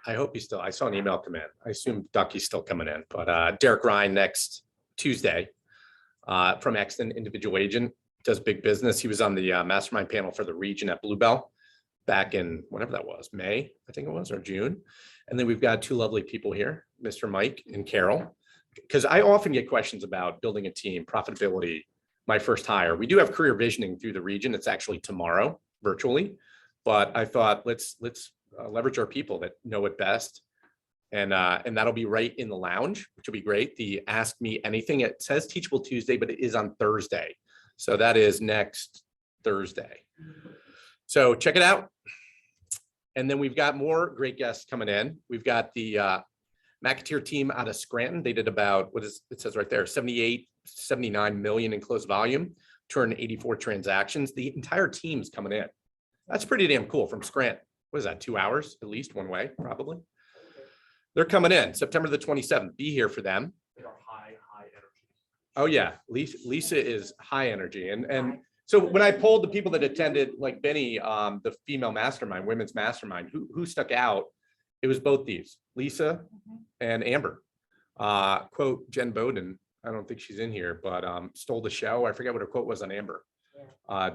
I hope he's still, I saw an email come in. I assume Ducky's still coming in, but Derek Ryan next Tuesday from Exton, individual agent, does big business. He was on the mastermind panel for the region at Bluebell back in whatever that was, May, I think it was, or June. And then we've got two lovely people here, Mr. Mike and Carol, because I often get questions about building a team, profitability, my first hire. We do have career visioning through the region. It's actually tomorrow virtually, but I thought let's leverage our people that know it best. And that'll be right in the lounge, which will be great. The Ask Me Anything, it says Teachable Tuesday, but it is on Thursday. So that is next Thursday. So check it out. And then we've got more great guests coming in. We've got the McAteer team out of Scranton. They did about, what is it says right there, 79 million in closed volume, 284 transactions. The entire team's coming in. That's pretty damn cool from Scranton. What is that, 2 hours at least one way, probably? They're coming in September the 27th. Be here for them.
They are high energy.
Oh yeah, Lisa is high energy. And so when I polled the people that attended, like Benny, the female mastermind, women's mastermind, who stuck out, it was both these, Lisa and Amber. Quote Jen Bowden, I don't think she's in here, but stole the show. I forget what her quote was on Amber.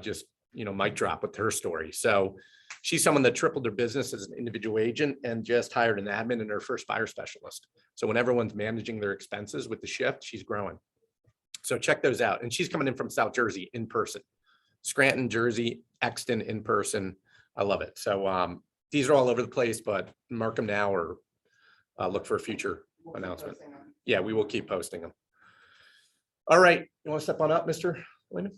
Just, mic drop with her story. So she's someone that tripled her business as an individual agent and just hired an admin and her first fire specialist. So when everyone's managing their expenses with the shift, she's growing. So check those out. And she's coming in from South Jersey in person. Scranton, Jersey, Exton in person. I love it. So these are all over the place, but mark them now or look for a future announcement. Yeah, we will keep posting them. All right. You want to step on up, Mr. Lehman?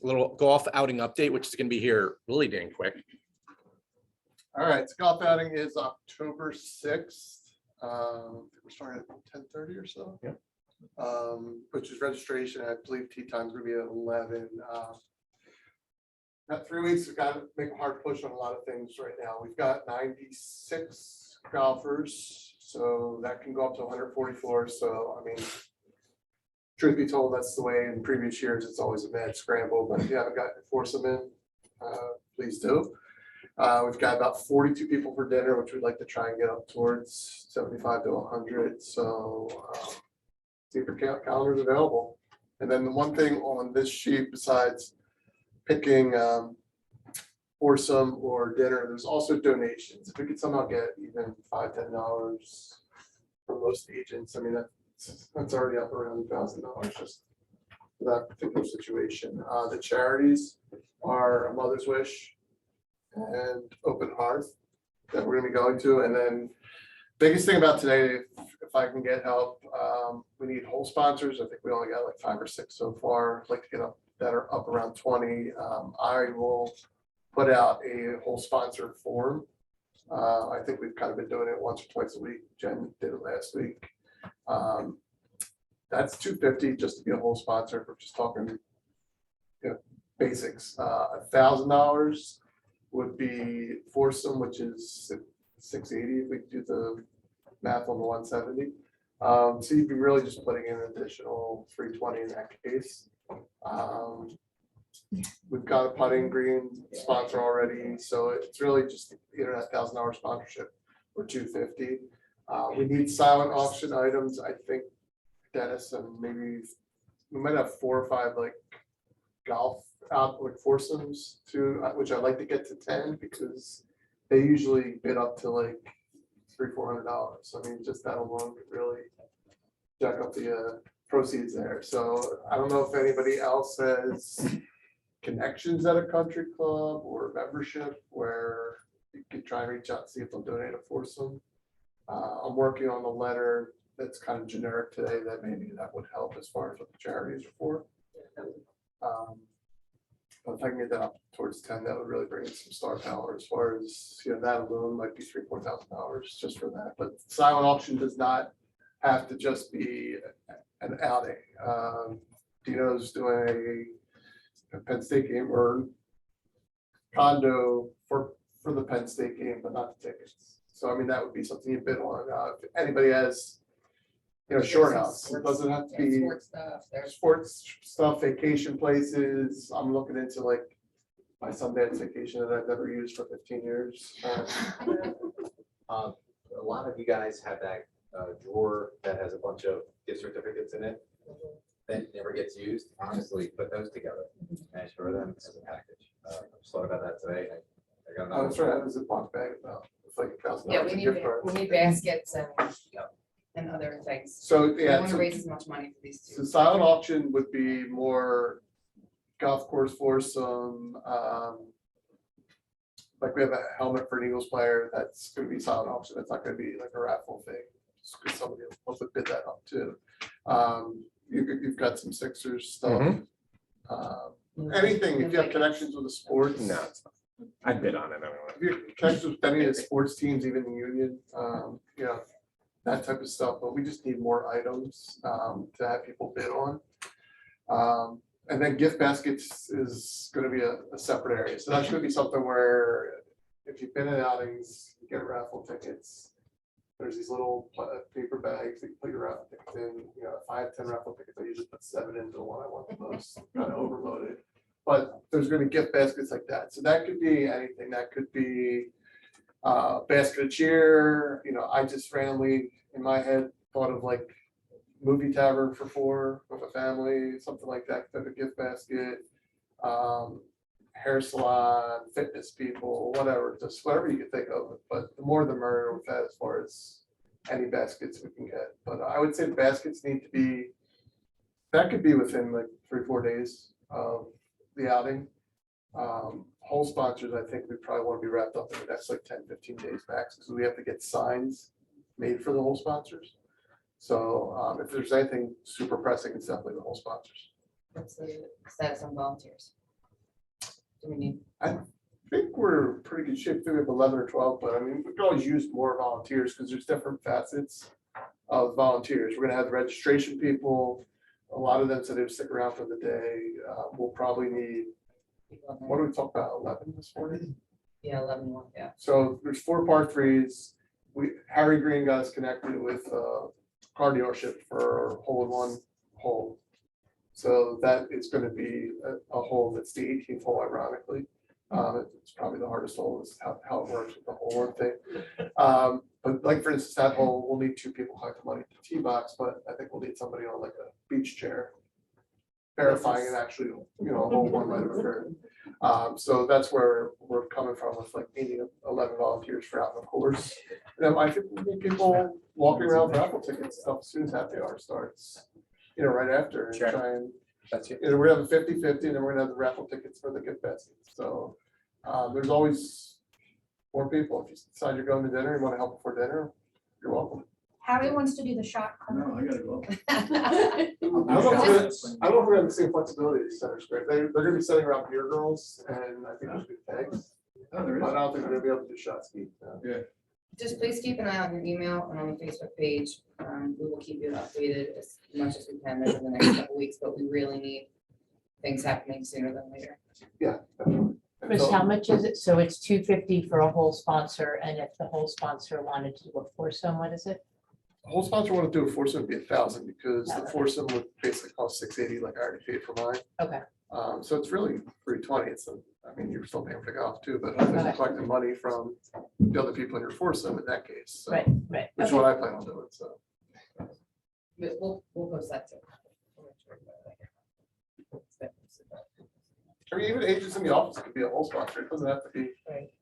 A little golf outing update, which is going to be here really dang quick.
All right, so golf outing is October 6th. We're starting at 10:30 or so.
Yeah.
Which is registration. I believe tee time's gonna be at 11. Got 3 weeks. We've got to make a hard push on a lot of things right now. We've got 96 golfers, so that can go up to 144. So, I mean, truth be told, that's the way in previous years. It's always a mad scramble, but if you haven't gotten to force them in, please do. We've got about 42 people for dinner, which we'd like to try and get up towards 75 to 100. So see if your calendar's available. And then the one thing on this sheet, besides picking foursome or dinner, there's also donations. If we could somehow get even $5, $10 from most agents, I mean, that's already up around $1,000 just for that particular situation. The charities are A Mother's Wish and Open Hearth that we're gonna be going to. And then biggest thing about today, if I can get help, we need whole sponsors. I think we only got like 5 or 6 so far. I'd like to get up that are up around 20. I will put out a whole sponsor form. I think we've kind of been doing it once or twice a week. Jen did it last week. That's $250 just to be a whole sponsor. If we're just talking, basics. $1,000 would be foursome, which is $680 if we do the math on the 170. So you'd be really just putting in an additional $320 in that case. We've got a putting green sponsor already, so it's really just either that $1,000 sponsorship or $250. We need silent auction items. I think Dennis and maybe we might have 4 or 5 like golf out like foursomes too, which I'd like to get to 10 because they usually bid up to like $300-400. I mean, just that alone could really jack up the proceeds there. So I don't know if anybody else has connections at a country club or membership where you could try and reach out and see if they'll donate a foursome. I'm working on a letter that's kind of generic today that maybe that would help as far as what the charities are for. But if I can get that up towards 10, that would really bring in some star power as far as, that alone might be $3,000-4,000 just for that. But silent auction does not have to just be an outing. Dino's doing a Penn State game or condo for the Penn State game, but not the tickets. So I mean, that would be something you bid on. If anybody has, shore house, it doesn't have to be
Sports stuff, there's
sports stuff, vacation places. I'm looking into like my Sundance vacation that I've never used for 15 years.
A lot of you guys have that drawer that has a bunch of gift certificates in it that never gets used. Honestly, put those together and store them as a package. I just thought about that today. I got
I
another
was trying to have a Ziploc bag about, it's like $1,000.
Yeah, we need,
gift card.
we need baskets and other things.
So,
We
yeah,
want to
so-
raise as much money for these
So
two.
silent auction would be more golf course foursome. Like we have a helmet for an Eagles player, that's gonna be silent auction. That's not gonna be like a raffle thing. Just 'cause somebody else would bid that up too. You've got some Sixers stuff. Anything, if you have connections with the sports.
No, it's not. I'd bid on it anyway.
If you're connected with any of the sports teams, even the union, that type of stuff, but we just need more items to have people bid on. And then gift baskets is gonna be a separate area, so that's gonna be something where if you've been in outings, you get raffle tickets. There's these little paper bags that you put your raffle tickets in, if I have 10 raffle tickets, I usually put 7 into the one I want the most, kind of overloaded. But there's gonna be gift baskets like that, so that could be anything, that could be basket of cheer, I just randomly in my head thought of like movie tavern for 4 with a family, something like that, type of gift basket. Hair salon, fitness people, whatever, just whatever you can think of, but the more the merrier with that as far as any baskets we can get. But I would say the baskets need to be, that could be within like 3-4 days of the outing. Whole sponsors, I think we probably want to be wrapped up in the next like 10-15 days max, because we have to get signs made for the whole sponsors. So if there's anything super pressing, it's definitely the whole sponsors.
What's the status on volunteers? Do we need?
I think we're in pretty good shape. I think we have 11 or 12, but I mean, we could always use more volunteers because there's different facets of volunteers. We're gonna have the registration people. A lot of them said they'd stick around for the day. We'll probably need, what do we talk about, 11 this morning?
Yeah, 11 more, yeah.
So there's 4 par 3s. Harry Green got us connected with a car dealership for hole-in-one hole. So that is going to be a hole that's the 18th hole, ironically. It's probably the hardest hole, is how it works with the hole-in thing. But like, for instance, that hole, we'll need 2 people collecting money at the tee box, but I think we'll need somebody on like a beach chair verifying it actually, hole-in-one might have occurred. So that's where we're coming from with like needing 11 volunteers for out in the course. And I think we need people walking around with raffle tickets and stuff as soon as happy hour starts, right after, and
Sure.
try and,
That's it.
we're gonna have a 50-50, and then we're gonna have the raffle tickets for the gift baskets. So there's always more people. If you decide you're going to dinner, you want to help before dinner, you're welcome.
Howie wants to do the shot.
No, I gotta go. I don't know if we're gonna have the same flexibility as Center Square. They're gonna be setting around beer girls and I think there's good tags.
Oh, there
But I don't think they're gonna be able to do shot ski.
Yeah.
Just please keep an eye on your email and on the Facebook page. We will keep you updated as much as we can over the next couple weeks, but we really need things happening sooner than later.
Yeah. definitely. And
Chris,
so-
how much is it? So it's $250 for a whole sponsor, and if the whole sponsor wanted to do a foursome, what is it?
The whole sponsor wanted to do a foursome, it'd be 1,000 because the
Okay.
foursome would basically cost $680, like I already paid for mine.
Okay,
So it's really $320. It's, I mean, you're still paying for the golf too, but hopefully you're
Okay.
collecting money from the other people in your foursome in that case. So,
right, right.
which is
Okay.
what I plan on doing, so.
We'll post that too.
I mean, even agents in the office could be a whole sponsor. It doesn't have to be.
Right.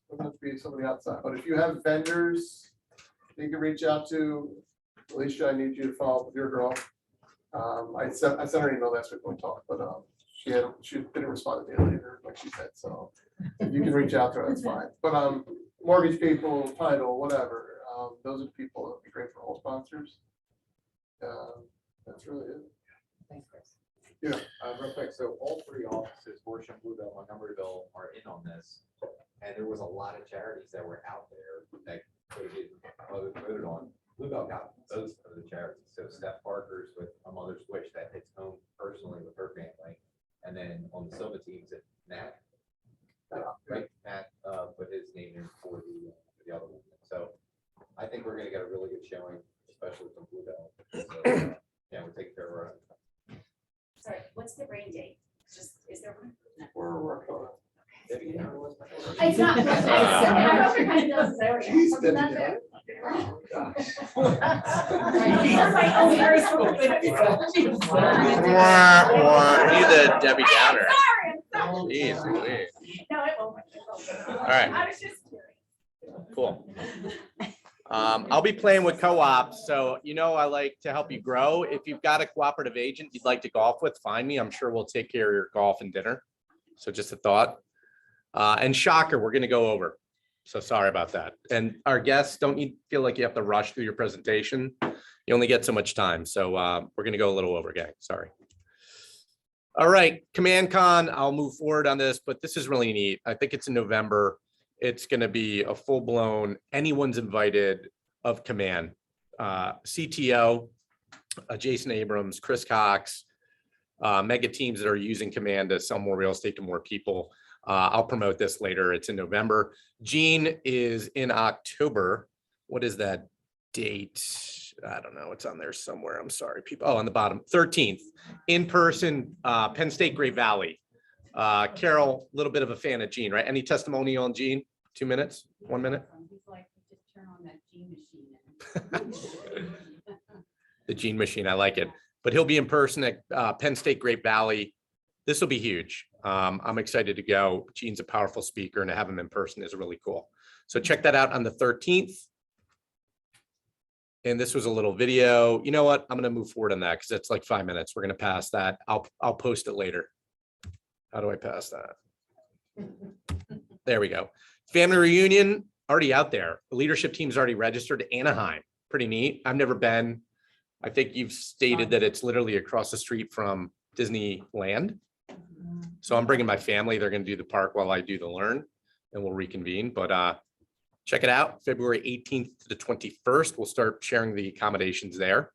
Doesn't have to be somebody outside, but if you have vendors, you can reach out to Alicia. I need you to follow up with your girl. I sent her an email last week when we talked, but she didn't respond to me later, like she said, so if you can reach out to her, that's fine. But mortgage people, title, whatever, those are the people that would be great for all sponsors. That's really it.
Thanks, Chris.
Yeah.
Real quick, so all three offices, Horsham, Bluebell, Montgomeryville, are in on this. And there was a lot of charities that were out there that could get voted on. Bluebell got most of the charities. So Steph Parker's with A Mother's Wish that hits home personally with her family. And then on the Silva teams, it Nat. Right, Nat put his name in for the other one. So I think we're gonna get a really good showing, especially from Bluebell. So, yeah, we'll take care of our own.
Sorry, what's the rain date? Just, is there one?
We're working on it.
Debbie Downer was my favorite.
It's not. I hope you're kind of does there.
Jeez,
Something
Debbie
out there.
Oh, gosh.
That's like, oh, very
You the Debbie Downer.
Sorry, I'm sorry.
Jeez Louise.
No, it won't. All
right.
I was just curious.
Cool. I'll be playing with co-ops, so I like to help you grow. If you've got a cooperative agent you'd like to golf with, find me. I'm sure we'll take care of your golf and dinner. So just a thought. And shocker, we're gonna go over. So sorry about that. And our guests, don't you feel like you have to rush through your presentation? You only get so much time. So we're gonna go a little over, gang. Sorry. All right, Command Con, I'll move forward on this, but this is really neat. I think it's in November. It's going to be a full-blown, anyone's invited of Command. CTO, Jason Abrams, Chris Cox, mega teams that are using Command to sell more real estate to more people. I'll promote this later. It's in November. Gene is in October. What is that date? I don't know. It's on there somewhere. I'm sorry, people. Oh, on the bottom, 13th, in person, Penn State, Great Valley. Carol, a little bit of a fan of Gene, right? Any testimonial on Gene? 2 minutes, 1 minute?
He's like, just turn on that Gene machine.
The Gene machine, I like it. But he'll be in person at Penn State, Great Valley. This will be huge. I'm excited to go. Gene's a powerful speaker, and to have him in person is really cool. So check that out on the 13th. And this was a little video. You know what? I'm going to move forward on that because it's like 5 minutes. We're going to pass that. I'll post it later. How do I pass that? There we go. Family reunion already out there. The leadership team's already registered. Anaheim, pretty neat. I've never been. I think you've stated that it's literally across the street from Disneyland. So I'm bringing my family. They're going to do the park while I do the learn, and we'll reconvene. But check it out. February 18th to the 21st. We'll start sharing the accommodations there.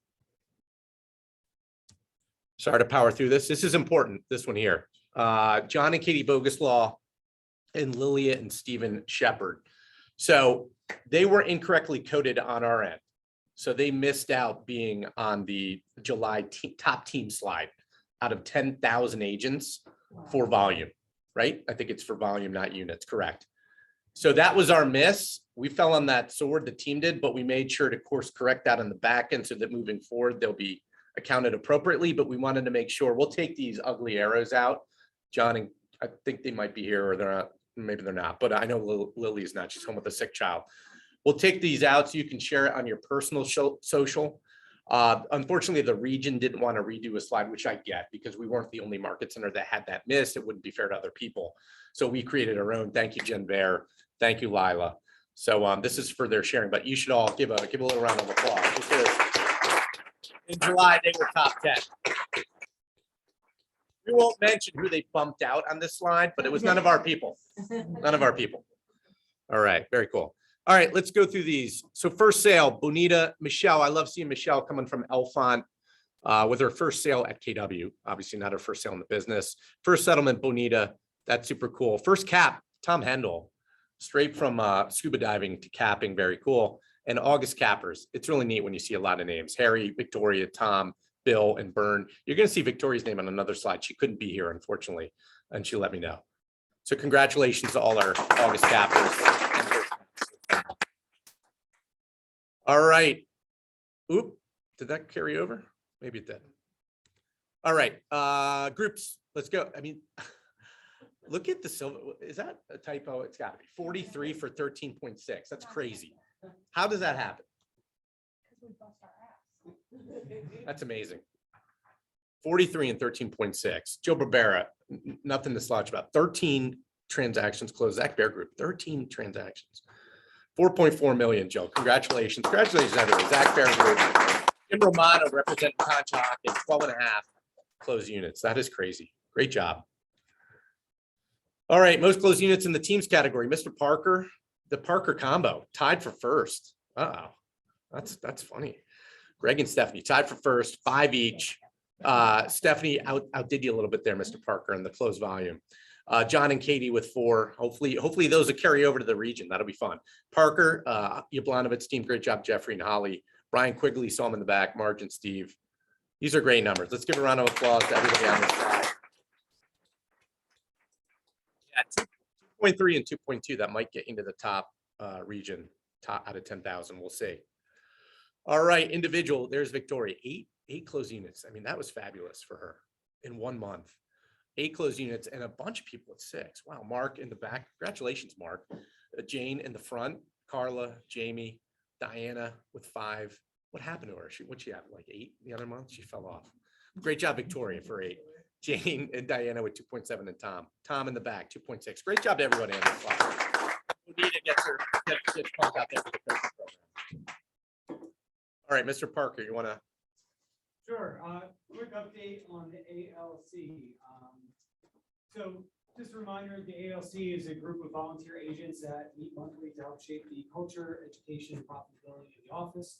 Sorry to power through this. This is important. This one here. John and Katie Boguslaw and Lilia and Stephen Shepard. So they were incorrectly coded on our end. So they missed out being on the July top team slide out of 10,000 agents for volume, right? I think it's for volume, not units, correct. So that was our miss. We fell on that sword, the team did, but we made sure to course correct that on the back end so that moving forward, they'll be accounted appropriately, but we wanted to make sure we'll take these ugly arrows out. John, and I think they might be here or they're not, maybe they're not, but I know Lily's not, she's home with a sick child. We'll take these out so you can share it on your personal social. Unfortunately, the region didn't want to redo a slide, which I get because we weren't the only market center that had that missed. It wouldn't be fair to other people. So we created our own. Thank you, Jen Bear. Thank you, Lila. So this is for their sharing, but you should all give a little round of applause because in July they were top 10. We won't mention who they bumped out on this slide, but it was none of our people. None of our people. All right, very cool. All right, let's go through these. So first sale, Bonita Michelle. I love seeing Michelle coming from Elfont with her first sale at KW. Obviously not her first sale in the business. First settlement, Bonita. That's super cool. First cap, Tom Hendel. Straight from scuba diving to capping, very cool. And August cappers. It's really neat when you see a lot of names. Harry, Victoria, Tom, Bill, and Bern. You're going to see Victoria's name on another slide. She couldn't be here, unfortunately, and she let me know. So congratulations to all our August cappers. All right. Oop, did that carry over? Maybe it did. All right, groups, let's go. I mean, look at the silver. Is that a typo? It's got to be 43 for 13.6. That's crazy. How does that happen? That's amazing. 43 and 13.6. Joe Barbera, nothing to slouch about. 13 transactions closed. Zach Bear Group, 13 transactions. 4.4 million, Joe. Congratulations. Congratulations, everyone. Zach Bear Group. Jim Romano representing Conshohocken and 12 and a half closed units. That is crazy. Great job. All right, most closed units in the teams category. Mr. Parker, the Parker combo, tied for first. Uh-oh, that's funny. Greg and Stephanie tied for first, 5 each. Stephanie outdid you a little bit there, Mr. Parker, in the closed volume. John and Katie with 4. Hopefully those will carry over to the region. That'll be fun. Parker, Yablanovitz team, great job, Jeffrey and Holly. Brian Quigley, saw him in the back, Marge and Steve. These are great numbers. Let's give a round of applause to everybody on this side. Yeah, 2.3 and 2.2, that might get into the top region, top out of 10,000. We'll see. All right, individual, there's Victoria, 8 closed units. I mean, that was fabulous for her in 1 month. 8 closed units and a bunch of people at 6. Wow, Mark in the back. Congratulations, Mark. Jane in the front, Carla, Jamie, Diana with 5. What happened to her? What'd she have, like 8 the other month? She fell off. Great job, Victoria, for 8. Jane and Diana with 2.7 and Tom in the back, 2.6. Great job to everybody on the slide. Anita gets pumped out there for the coaching program. All right, Mr. Parker, you want to?
Sure. Quick update on the ALC. So just a reminder, the ALC is a group of volunteer agents that meet monthly to help shape the culture, education, and profitability of the office.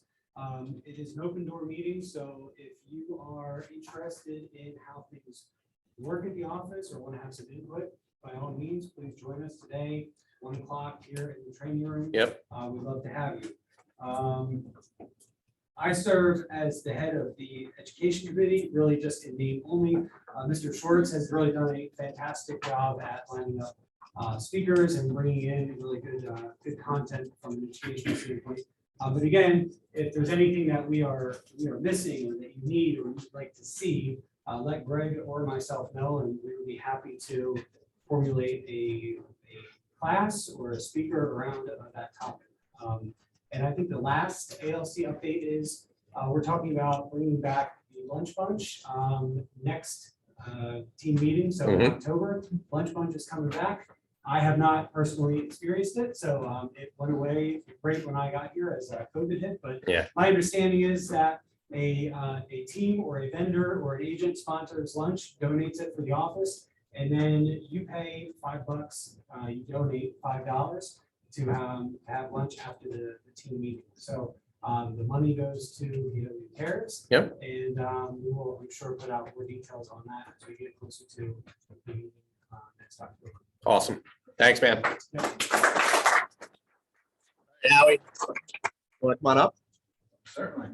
It is an open door meeting, so if you are interested in how things work at the office or want to have some input, by all means, please join us today, 1 o'clock here in the training room.
Yep.
We'd love to have you. I serve as the head of the education committee, really just in name only. Mr. Schwartz has really done a fantastic job at lining up speakers and bringing in really good content from an education standpoint. But again, if there's anything that we are missing or that you need or you'd like to see, let Greg or myself know, and we would be happy to formulate a class or a speaker around that topic. And I think the last ALC update is we're talking about bringing back the lunch bunch next team meeting. So in October, lunch bunch is coming back. I have not personally experienced it, so it went away great when I got here as COVID hit. But
yeah,
my understanding is that a team or a vendor or an agent sponsors lunch, donates it for the office, and then you pay $5. You donate $5 to have lunch after the team meeting. So the money goes to the Cares.
Yep.
And we will, I'm sure, put out more details on that as we get closer to the meeting next October.
awesome. Thanks, man. Howie, want to come on up?
Certainly.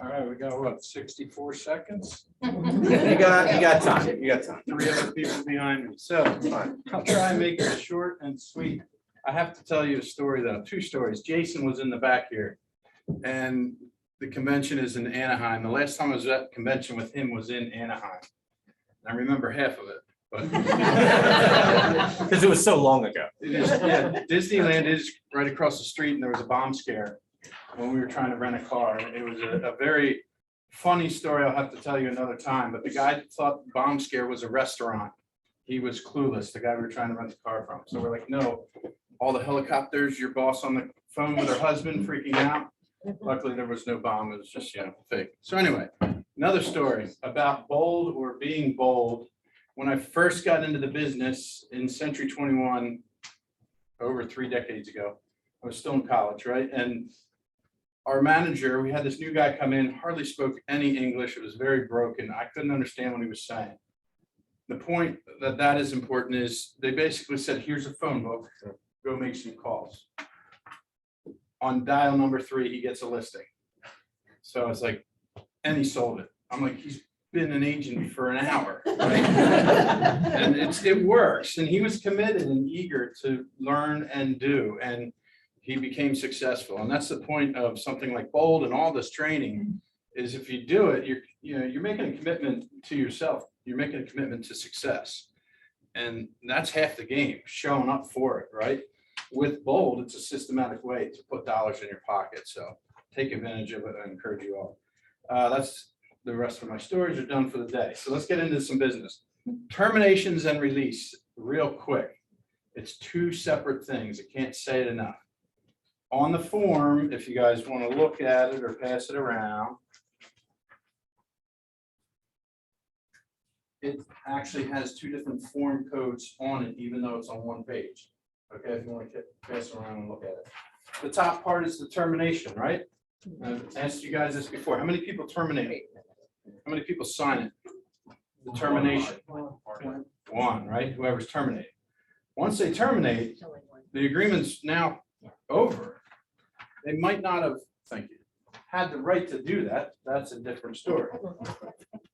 All right, we got what, 64 seconds?
You got time. You got time.
3 other people behind me. So I'll try and make it short and sweet. I have to tell you a story though, 2 stories. Jason was in the back here and the convention is in Anaheim. The last time I was at convention with him was in Anaheim. And I remember half of it, but
because it was so long ago.
it is, yeah, Disneyland is right across the street and there was a bomb scare when we were trying to rent a car. It was a very funny story. I'll have to tell you another time, but the guy thought the bomb scare was a restaurant. He was clueless, the guy we were trying to rent the car from. So we're like, no, all the helicopters, your boss on the phone with her husband freaking out. Luckily, there was no bomb. It was just, fake. So anyway, another story about bold or being bold. When I first got into the business in Century 21, over 3 decades ago, I was still in college, right? And our manager, we had this new guy come in, hardly spoke any English. It was very broken. I couldn't understand what he was saying. The point that is important is they basically said, here's a phone book, go make some calls. On dial number 3, he gets a listing. So I was like, and he sold it. I'm like, he's been an agent for an hour, right? And it works. And he was committed and eager to learn and do, and he became successful. And that's the point of something like Bold and all this training is if you do it, you're making a commitment to yourself. You're making a commitment to success. And that's half the game, showing up for it, right? With Bold, it's a systematic way to put dollars in your pocket. So take advantage of it. I encourage you all. That's the rest of my stories are done for the day. So let's get into some business. Terminations and release, real quick. It's 2 separate things. I can't say it enough. On the form, if you guys want to look at it or pass it around, it actually has 2 different form codes on it, even though it's on 1 page. Okay, if you want to pass it around and look at it. The top part is the termination, right? I've asked you guys this before. How many people terminate? How many people sign it? The termination. 1, right? Whoever's terminated. Once they terminate, the agreement's now over. They might not have, thank you, had the right to do that. That's a different story.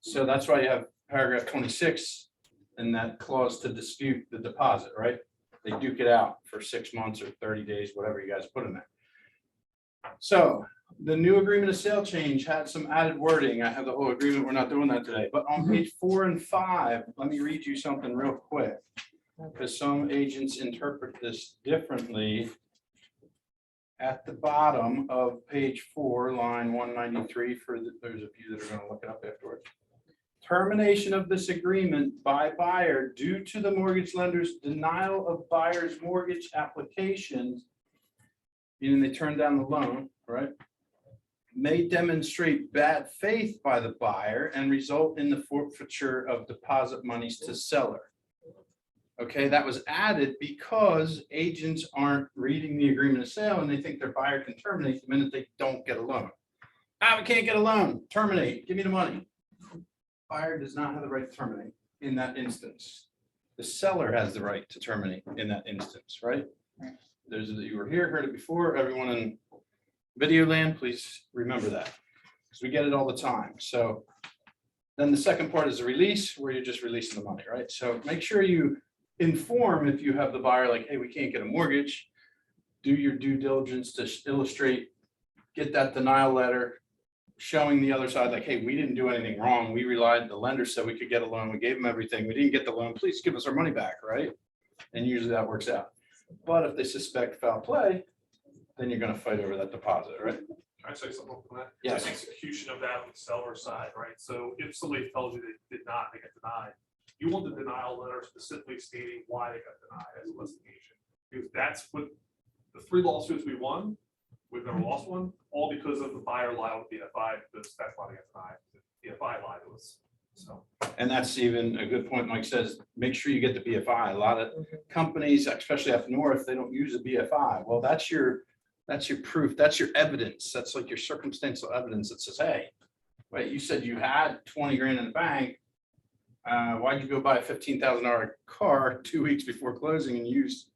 So that's why you have paragraph 26 and that clause to dispute the deposit, right? They duke it out for 6 months or 30 days, whatever you guys put in there. So the new agreement of sale change had some added wording. I have the whole agreement. We're not doing that today, but on page 4 and 5, let me read you something real quick, because some agents interpret this differently. At the bottom of page 4, line 193, there's a few that are going to look it up afterwards. Termination of this agreement by buyer due to the mortgage lender's denial of buyer's mortgage applications, meaning they turned down the loan, right? May demonstrate bad faith by the buyer and result in the forfeiture of deposit monies to seller. Okay, that was added because agents aren't reading the agreement of sale and they think their buyer can terminate the minute they don't get a loan. We can't get a loan, terminate, give me the money. Buyer does not have the right to terminate in that instance. The seller has the right to terminate in that instance, right? You were here, heard it before. Everyone in video land, please remember that because we get it all the time. So then the second part is the release where you're just releasing the money, right? So make sure you inform if you have the buyer like, hey, we can't get a mortgage. Do your due diligence to illustrate, get that denial letter showing the other side like, hey, we didn't do anything wrong. We relied, the lender said we could get a loan. We gave them everything. We didn't get the loan. Please give us our money back, right? And usually that works out. But if they suspect foul play, then you're going to fight over that deposit, right?
Can I say something on that?
Yes.
The execution of that on the seller side, right? So if somebody tells you they did not, they get denied, you want the denial letter specifically stating why they got denied as a litigation. Because that's what the 3 lawsuits we won, we've never lost one, all because of the buyer lied with BFI, because that's why they got denied. BFI lied to us. So.
And that's even a good point. Mike says, make sure you get the BFI. A lot of companies, especially up north, they don't use a BFI. Well, that's your proof. That's your evidence. That's like your circumstantial evidence that says, hey, wait, you said you had 20 grand in the bank. Why'd you go buy a $15,000 car 2 weeks before closing and use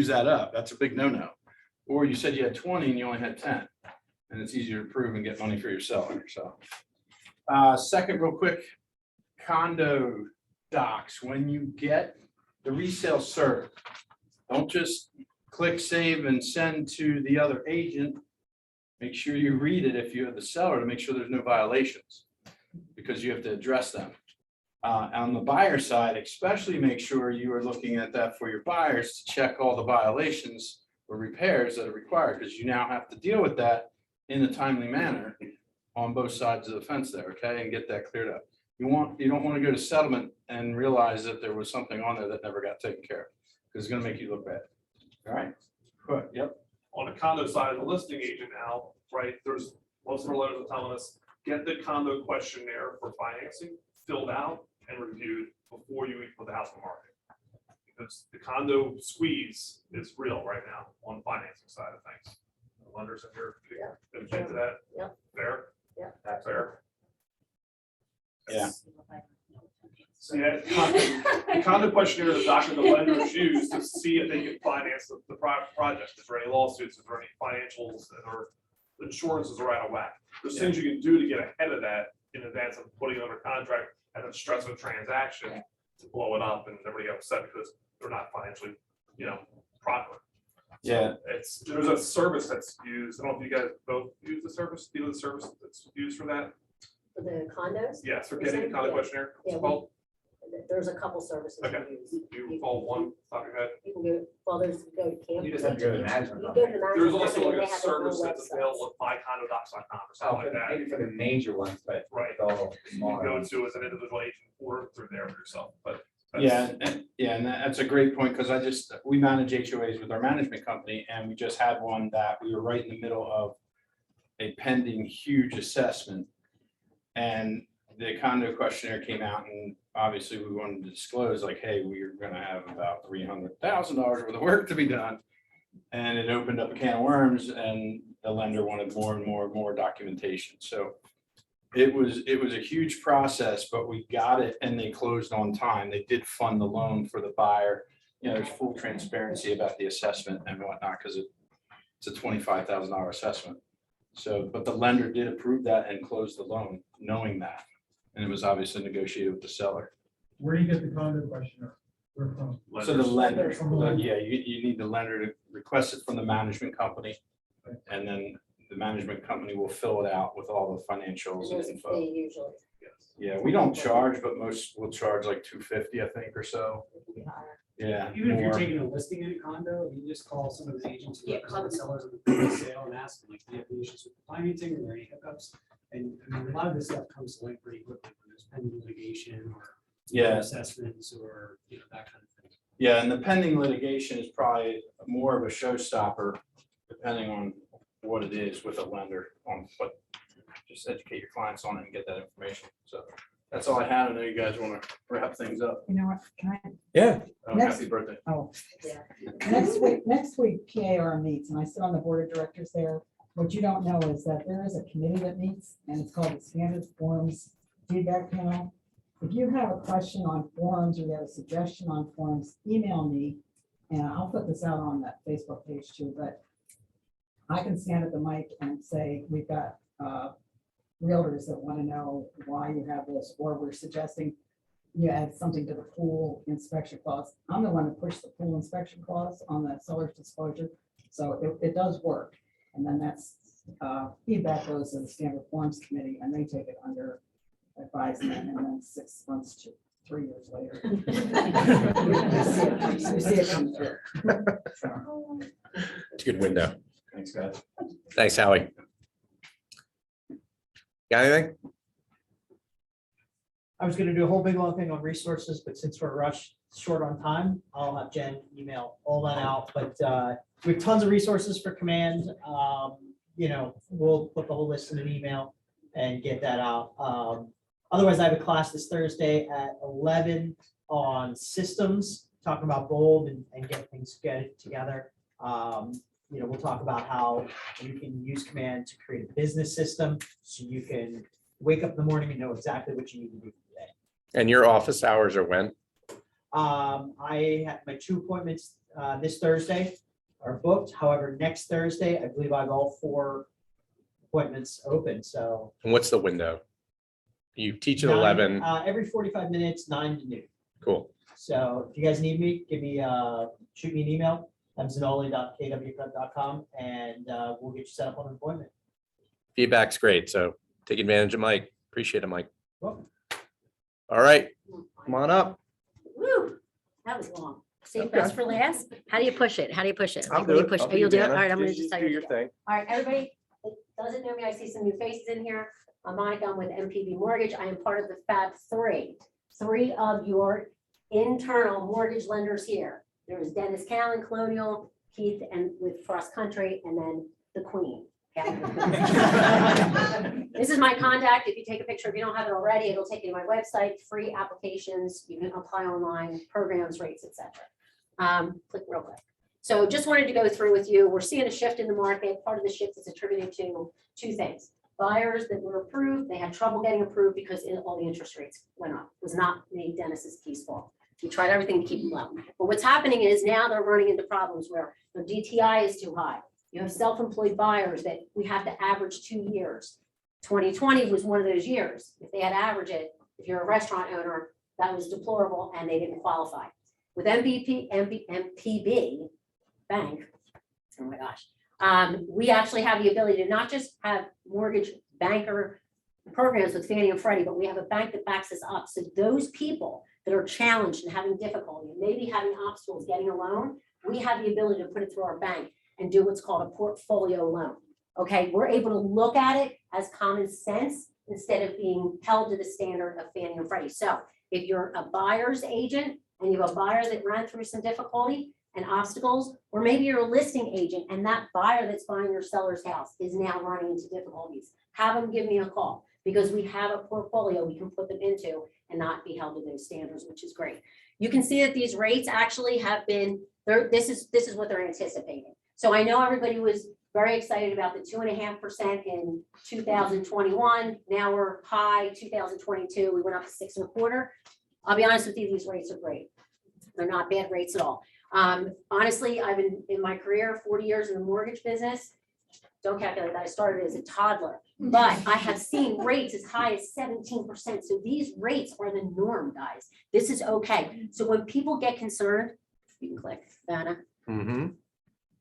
that up? That's a big no-no. Or you said you had 20 and you only had 10. And it's easier to prove and get money for your seller. So second, real quick, condo docs. When you get the resale served, don't just click save and send to the other agent. Make sure you read it if you have the seller to make sure there's no violations, because you have to address them. On the buyer side, especially make sure you are looking at that for your buyers to check all the violations or repairs that are required, because you now have to deal with that in a timely manner on both sides of the fence there, okay, and get that cleared up. You don't want to go to settlement and realize that there was something on there that never got taken care of, because it's going to make you look bad. All right. But, yep,
On the condo side, the listing agent now, right, there's most of our letters are telling us, get the condo questionnaire for financing filled out and reviewed before you even put the house on the market. Because the condo squeeze is real right now on the financing side of things. The lenders in here, can get to that.
Yep.
Fair?
Yep.
That's fair.
yeah.
So yeah, the condo questionnaire is a document the lenders use to see if they can finance the project. Is there any lawsuits? Is there any financials that are, insurances are out of whack? There's things you can do to get ahead of that in advance of putting it under contract and then stress of a transaction to blow it up and everybody get upset because they're not financially, proper.
Yeah.
There's a service that's used. I don't know if you guys both use the service, deal with the service that's used for that.
For the condos?
Yes, for getting the condo questionnaire. What's it called?
There's a couple services
Okay.
we use.
You recall one, top of your head?
You can go, well, there's go to camp.
You just have to go to the management
You go to the
company.
management
There's also
company,
like
they
a
have their own
service that's
websites.
available at mycondodocs.com or
Oh,
something like that.
maybe for the major ones, but.
Right.
all
You can
smaller
go
ones.
to as an individual agent or through there yourself, but. that's-
And that's a great point, because we manage HOAs with our management company, and we just had one that we were right in the middle of a pending huge assessment. And the condo questionnaire came out, and obviously we wanted to disclose, like, hey, we're gonna have about $300,000 worth of work to be done. And it opened up a can of worms, and the lender wanted more and more and more documentation, so it was a huge process, but we got it and they closed on time. They did fund the loan for the buyer. There's full transparency about the assessment and whatnot, because it's a $25,000 assessment. So, but the lender did approve that and close the loan, knowing that. And it was obviously negotiated with the seller.
Where do you get the condo questionnaire? Where from?
So the lender,
From the lender.
yeah, you need the lender to request it from the management company. And then the management company will fill it out with all the financials and
There's a
info.
fee usually.
Yeah, we don't charge, but most will charge like $250, I think, or so. Yeah.
Even if you're
more.
taking a listing in a condo, you just call some of the agents who
Yeah,
represent the sellers of the sale and ask them, like, do you have any issues with the financing, are there any hiccups? And I mean, a lot of this stuff comes to light pretty quickly when there's pending litigation or
Yeah.
assessments or, that kind of thing.
Yeah, and the pending litigation is probably more of a showstopper, depending on what it is with a lender on what, just educate your clients on it and get that information. So that's all I had. I know you guys want to wrap things up.
You know what, can I,
Yeah.
Happy birthday.
oh,
Yeah.
next week PAR meets, and I sit on the board of directors there. What you don't know is that there is a committee that meets, and it's called the Standard Forms Feedback Panel. If you have a question on forms or you have a suggestion on forms, email me, and I'll put this out on that Facebook page too, but I can stand at the mic and say, we've got realtors that want to know why you have this, or we're suggesting you add something to the pool inspection clause. I'm the one that pushed the pool inspection clause on the seller's disclosure, so it does work. And then that's feedback goes to the Standard Forms Committee, and they take it under advisement, and then 6 months to 3 years later. You see it come through.
It's a good window.
Thanks, guys.
Thanks, Howie. Got anything?
I was gonna do a whole big long thing on resources, but since we're rushed short on time, I'll have Jen email all that out, but we have tons of resources for command. We'll put the whole list in an email and get that out. Otherwise, I have a class this Thursday at 11 on systems, talking about Bold and get things together. We'll talk about how you can use command to create a business system, so you can wake up in the morning and know exactly what you need to do for the day.
And your office hours are when?
I have my 2 appointments this Thursday are booked. However, next Thursday, I believe I have all 4 appointments open, so.
And what's the window? You teach at
9,
11.
Every 45 minutes, 9 to noon.
Cool.
So if you guys need me, shoot me an email, mzanoli.kwprep.com, and we'll get you set up on an appointment.
Feedback's great. So take advantage of Mike. Appreciate it, Mike.
Welcome.
All right, come on up.
Woo, that was long. Save
Okay.
best for last. How do you push it? How do you push it?
I'll
Like,
do
when you
it.
push-
I'll
oh,
be
You'll do it?
Deanna.
All right, I'm gonna
You
just tell
do
you.
your thing.
All right, everybody that doesn't know me, I see some new faces in here. I'm Monica, I'm with MPB Mortgage. I am part of the Fab Three. 3 of your internal mortgage lenders here. There's Dennis Callen, Colonial,
Keith and with cross country, and then the Queen. Okay? This is my contact. If you take a picture, if you don't have it already, it'll take you to my website, free applications. You can apply online, programs, rates, etc. Click real quick. So just wanted to go through with you. We're seeing a shift in the market. Part of the shift is attributed to two things. Buyers that were approved, they had trouble getting approved because all the interest rates went up. It was not me, Dennis's Key's fault. We tried everything to keep them low. But what's happening is now they're running into problems where their DTI is too high. You have self-employed buyers that we have to average 2 years. 2020 was one of those years. If they had averaged it, if you're a restaurant owner, that was deplorable and they didn't qualify. With MPB Bank, oh my gosh, we actually have the ability to not just have mortgage banker programs with Fannie and Freddie, but we have a bank that backs us up. So those people that are challenged and having difficulty, maybe having obstacles getting a loan, we have the ability to put it through our bank and do what's called a portfolio loan. Okay, we're able to look at it as common sense instead of being held to the standard of Fannie and Freddie. So if you're a buyer's agent and you have a buyer that ran through some difficulty and obstacles, or maybe you're a listing agent and that buyer that's buying your seller's house is now running into difficulties, have them give me a call because we have a portfolio we can put them into and not be held to those standards, which is great. You can see that these rates actually have been, this is what they're anticipating. So I know everybody was very excited about the 2.5% in 2021. Now we're high 2022. We went up to 6.25. I'll be honest with you, these rates are great. They're not bad rates at all. Honestly, I've been in my career 40 years in the mortgage business. Don't calculate that. I started as a toddler, but I have seen rates as high as 17%. So these rates are the norm, guys. This is okay. So when people get concerned, you can click, Vanna.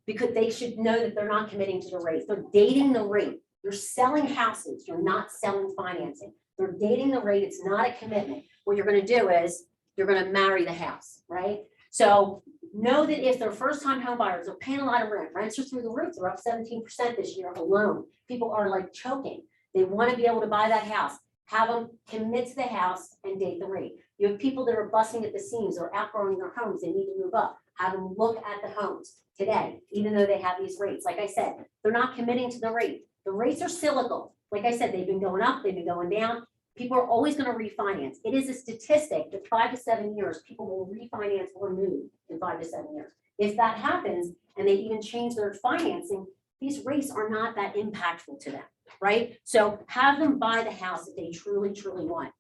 Because they should know that they're not committing to the rate. They're dating the rate. You're selling houses. You're not selling financing. They're dating the rate. It's not a commitment. What you're going to do is you're going to marry the house, right? So know that if they're first-time home buyers, they're paying a lot of rent. Rents are through the roof. They're up 17% this year alone. People are like choking. They want to be able to buy that house. Have them commit to the house and date the rate. You have people that are busting at the seams or outgrowing their homes. They need to move up. Have them look at the homes today, even though they have these rates. Like I said, they're not committing to the rate. The rates are cyclical. Like I said, they've been going up, they've been going down. People are always going to refinance. It is a statistic that 5 to 7 years, people will refinance or move in 5 to 7 years. If that happens and they even change their financing, these rates are not that impactful to them, right? So have them buy the house that they truly, truly want.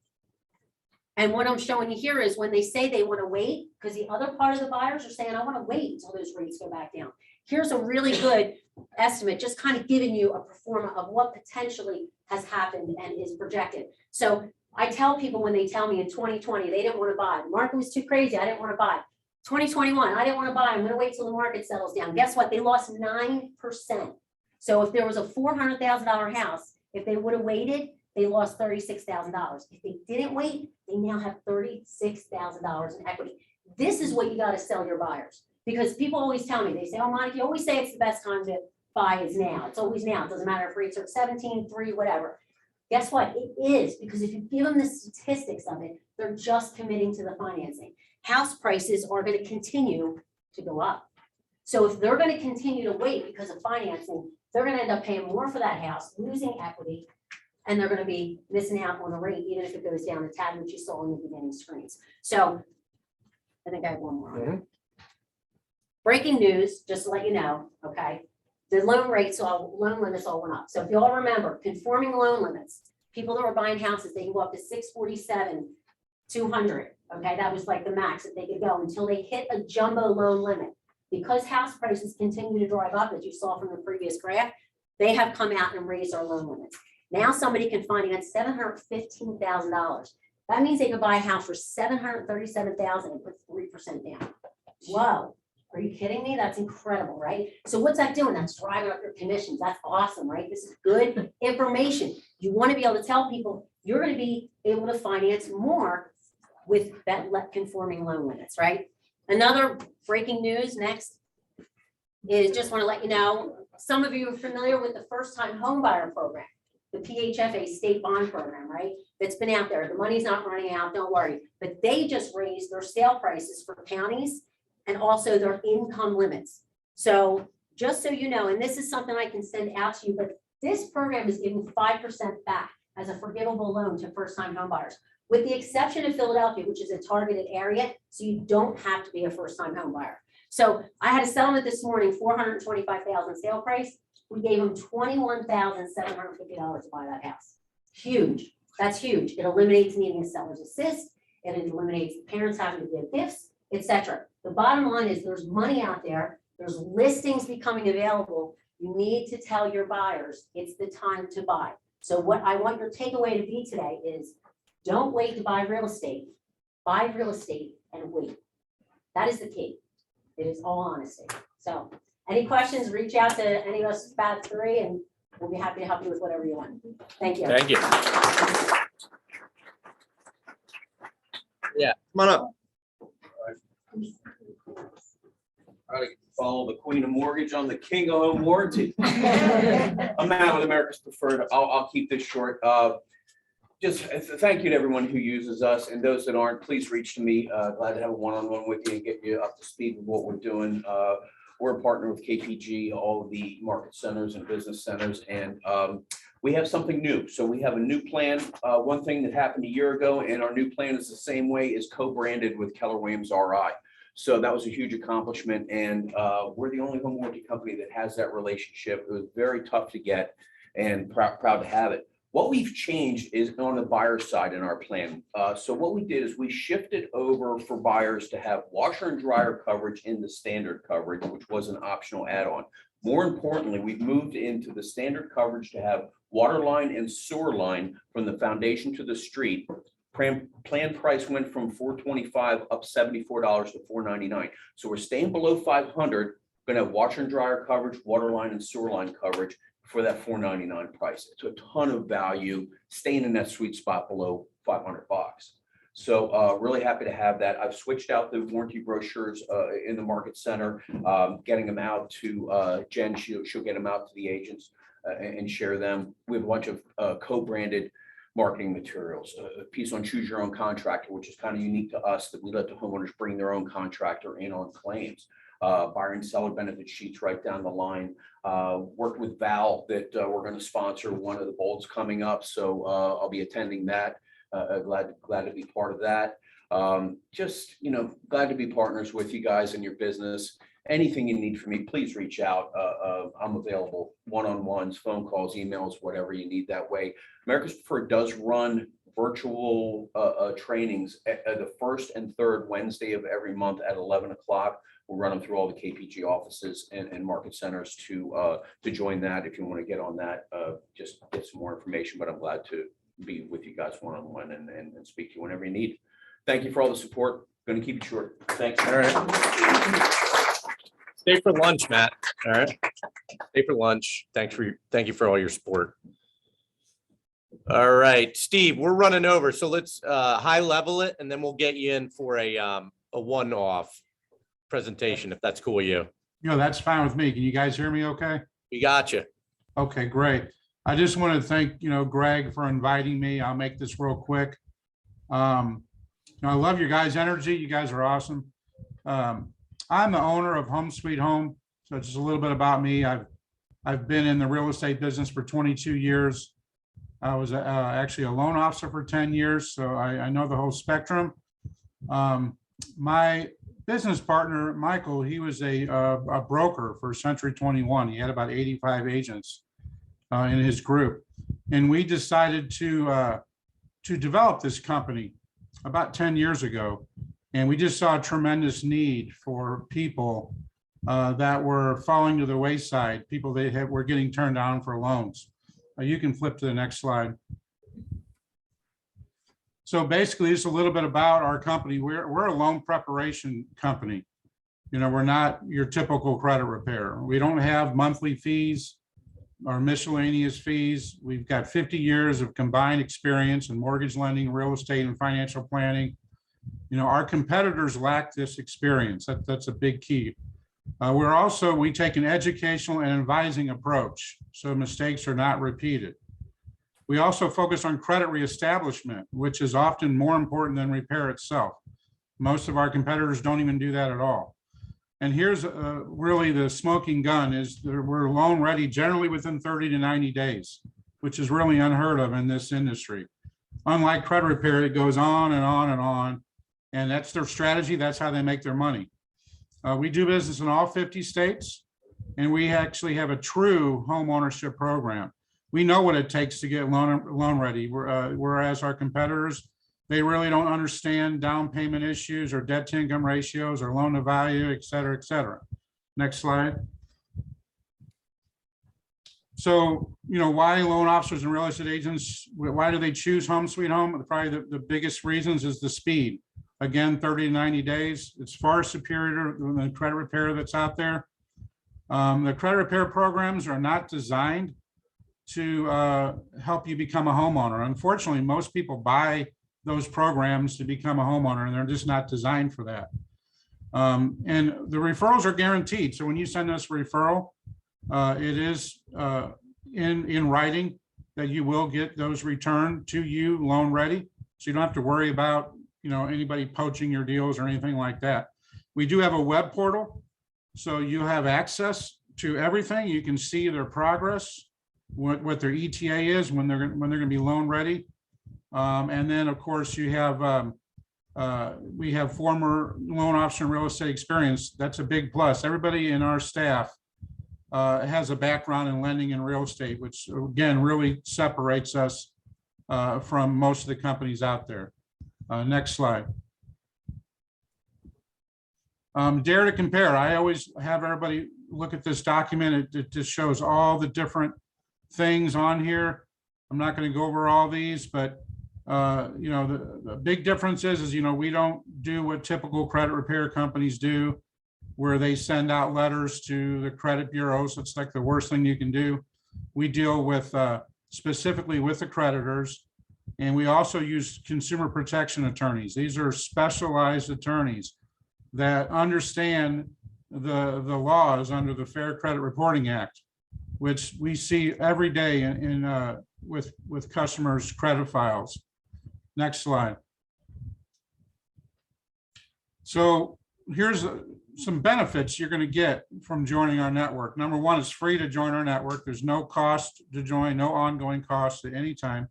And what I'm showing you here is when they say they want to wait, because the other part of the buyers are saying, I want to wait until those rates go back down. Here's a really good estimate, just kind of giving you a pro forma of what potentially has happened and is projected. So I tell people when they tell me in 2020, they didn't want to buy. The market was too crazy. I didn't want to buy. 2021, I didn't want to buy. I'm going to wait till the market settles down. Guess what? They lost 9%. So if there was a $400,000 house, if they would have waited, they lost $36,000. If they didn't wait, they now have $36,000 in equity. This is what you got to sell your buyers. Because people always tell me, they say, oh, Monica, you always say it's the best time to buy is now. It's always now. It doesn't matter if rates are 17, 3, whatever. Guess what? It is, because if you give them the statistics of it, they're just committing to the financing. House prices are going to continue to go up. So if they're going to continue to wait because of financing, they're going to end up paying more for that house, losing equity, and they're going to be missing out on the rate, even if it goes down a tad, which you saw in the beginning screens. So I think I have one more on that. Breaking news, just to let you know, okay, the loan limits all went up. So if you all remember, conforming loan limits, people that were buying houses, they can go up to 647, 200. Okay, that was like the max that they could go until they hit a jumbo loan limit. Because house prices continue to drive up, as you saw from the previous graph, they have come out and raised our loan limits. Now somebody can finance $715,000. That means they could buy a house for $737,000 and put 3% down. Whoa. Are you kidding me? That's incredible, right? So what's that doing? That's driving up your commissions. That's awesome, right? This is good information. You want to be able to tell people you're going to be able to finance more with that conforming loan limits, right? Another breaking news next is just want to let you know, some of you are familiar with the first-time home buyer program, the PHFA state bond program, right? That's been out there. The money's not running out, don't worry. But they just raised their sale prices for counties and also their income limits. So just so you know, and this is something I can send out to you, but this program is giving 5% back as a forgivable loan to first-time homebuyers, with the exception of Philadelphia, which is a targeted area, so you don't have to be a first-time homebuyer. So I had a settlement this morning, $425,000 sale price. We gave them $21,750 to buy that house. Huge. That's huge. It eliminates needing a seller's assist. It eliminates parents having to give gifts, etc. The bottom line is there's money out there. There's listings becoming available. You need to tell your buyers it's the time to buy. So what I want your takeaway to be today is don't wait to buy real estate. Buy real estate and wait. That is the key. It is all honesty. So any questions, reach out to any of us Fab 3 and we'll be happy to help you with whatever you want. Thank you.
Thank you. Yeah, come on up.
Try to follow the queen of mortgage on the king of home warranty. I'm Matt with America's Preferred. I'll keep this short. Just thank you to everyone who uses us, and those that aren't, please reach to me. Glad to have a one-on-one with you and get you up to speed with what we're doing. We're a partner with KPG, all of the market centers and business centers, and we have something new. So we have a new plan. One thing that happened a year ago, and our new plan is the same way, is co-branded with Keller Williams RI. So that was a huge accomplishment, and we're the only home warranty company that has that relationship. It was very tough to get, and proud to have it. What we've changed is on the buyer side in our plan. So what we did is we shifted over for buyers to have washer and dryer coverage in the standard coverage, which was an optional add-on. More importantly, we've moved into the standard coverage to have water line and sewer line from the foundation to the street. Plan price went from $425 up $74 to $499. So we're staying below 500, gonna have washer and dryer coverage, water line and sewer line coverage for that $499 price. It's a ton of value, staying in that sweet spot below $500. So really happy to have that. I've switched out the warranty brochures in the market center, getting them out to Jen. She'll get them out to the agents and share them. We have a bunch of co-branded marketing materials, a piece on choose your own contractor, which is kind of unique to us, that we let the homeowners bring their own contractor in on claims. Buyer and seller benefit sheets right down the line. Worked with Val that we're going to sponsor one of the Bolds coming up, so I'll be attending that. Glad to be part of that. Just, glad to be partners with you guys in your business. Anything you need from me, please reach out. I'm available, one-on-ones, phone calls, emails, whatever you need that way. America's Preferred does run virtual trainings at the first and third Wednesday of every month at 11 o'clock. We'll run them through all the KPG offices and market centers to join that. If you want to get on that, just get some more information, but I'm glad to be with you guys one-on-one and speak to you whenever you need. Thank you for all the support. Going to keep it short. Thanks.
All right. Stay for lunch, Matt. All right. Stay for lunch. Thank you for all your support. All right, Steve, we're running over, so let's high level it, and then we'll get you in for a one-off presentation, if that's cool with you.
That's fine with me. Can you guys hear me okay?
We got you.
Okay, great. I just want to thank, Greg for inviting me. I'll make this real quick. I love your guys' energy. You guys are awesome. I'm the owner of Home Sweet Home. So just a little bit about me. I've been in the real estate business for 22 years. I was actually a loan officer for 10 years. So I know the whole spectrum. My business partner, Michael, he was a broker for Century 21. He had about 85 agents in his group. And we decided to develop this company about 10 years ago. And we just saw a tremendous need for people that were falling to the wayside, people that were getting turned down for loans. You can flip to the next slide. So basically, it's a little bit about our company. We're a loan preparation company. We're not your typical credit repair. We don't have monthly fees or miscellaneous fees. We've got 50 years of combined experience in mortgage lending, real estate, and financial planning. Our competitors lack this experience. That's a big key. We take an educational and advising approach, so mistakes are not repeated. We also focus on credit reestablishment, which is often more important than repair itself. Most of our competitors don't even do that at all. And here's really the smoking gun is that we're loan ready generally within 30 to 90 days, which is really unheard of in this industry. Unlike credit repair, it goes on and on and on. And that's their strategy. That's how they make their money. We do business in all 50 states, and we actually have a true home ownership program. We know what it takes to get loan ready, whereas our competitors, they really don't understand down payment issues or debt to income ratios or loan to value, et cetera, et cetera. Next slide. So, why loan officers and real estate agents, why do they choose Home Sweet Home? Probably the biggest reasons is the speed. Again, 30 to 90 days. It's far superior than the credit repair that's out there. The credit repair programs are not designed to help you become a homeowner. Unfortunately, most people buy those programs to become a homeowner, and they're just not designed for that. And the referrals are guaranteed. So when you send us a referral, it is in writing that you will get those returned to you loan ready. So you don't have to worry about anybody poaching your deals or anything like that. We do have a web portal, so you have access to everything. You can see their progress, what their ETA is when they're going to be loan ready. And then of course you have we have former loan officer and real estate experience. That's a big plus. Everybody in our staff has a background in lending and real estate, which again really separates us from most of the companies out there. Next slide. Dare to compare. I always have everybody look at this document. It just shows all the different things on here. I'm not going to go over all these, but the big difference is we don't do what typical credit repair companies do, where they send out letters to the credit bureaus. It's like the worst thing you can do. We deal with specifically with the creditors. And we also use consumer protection attorneys. These are specialized attorneys that understand the laws under the Fair Credit Reporting Act, which we see every day with customers' credit files. Next slide. So here's some benefits you're going to get from joining our network. Number one, it's free to join our network. There's no cost to join, no ongoing cost at any time.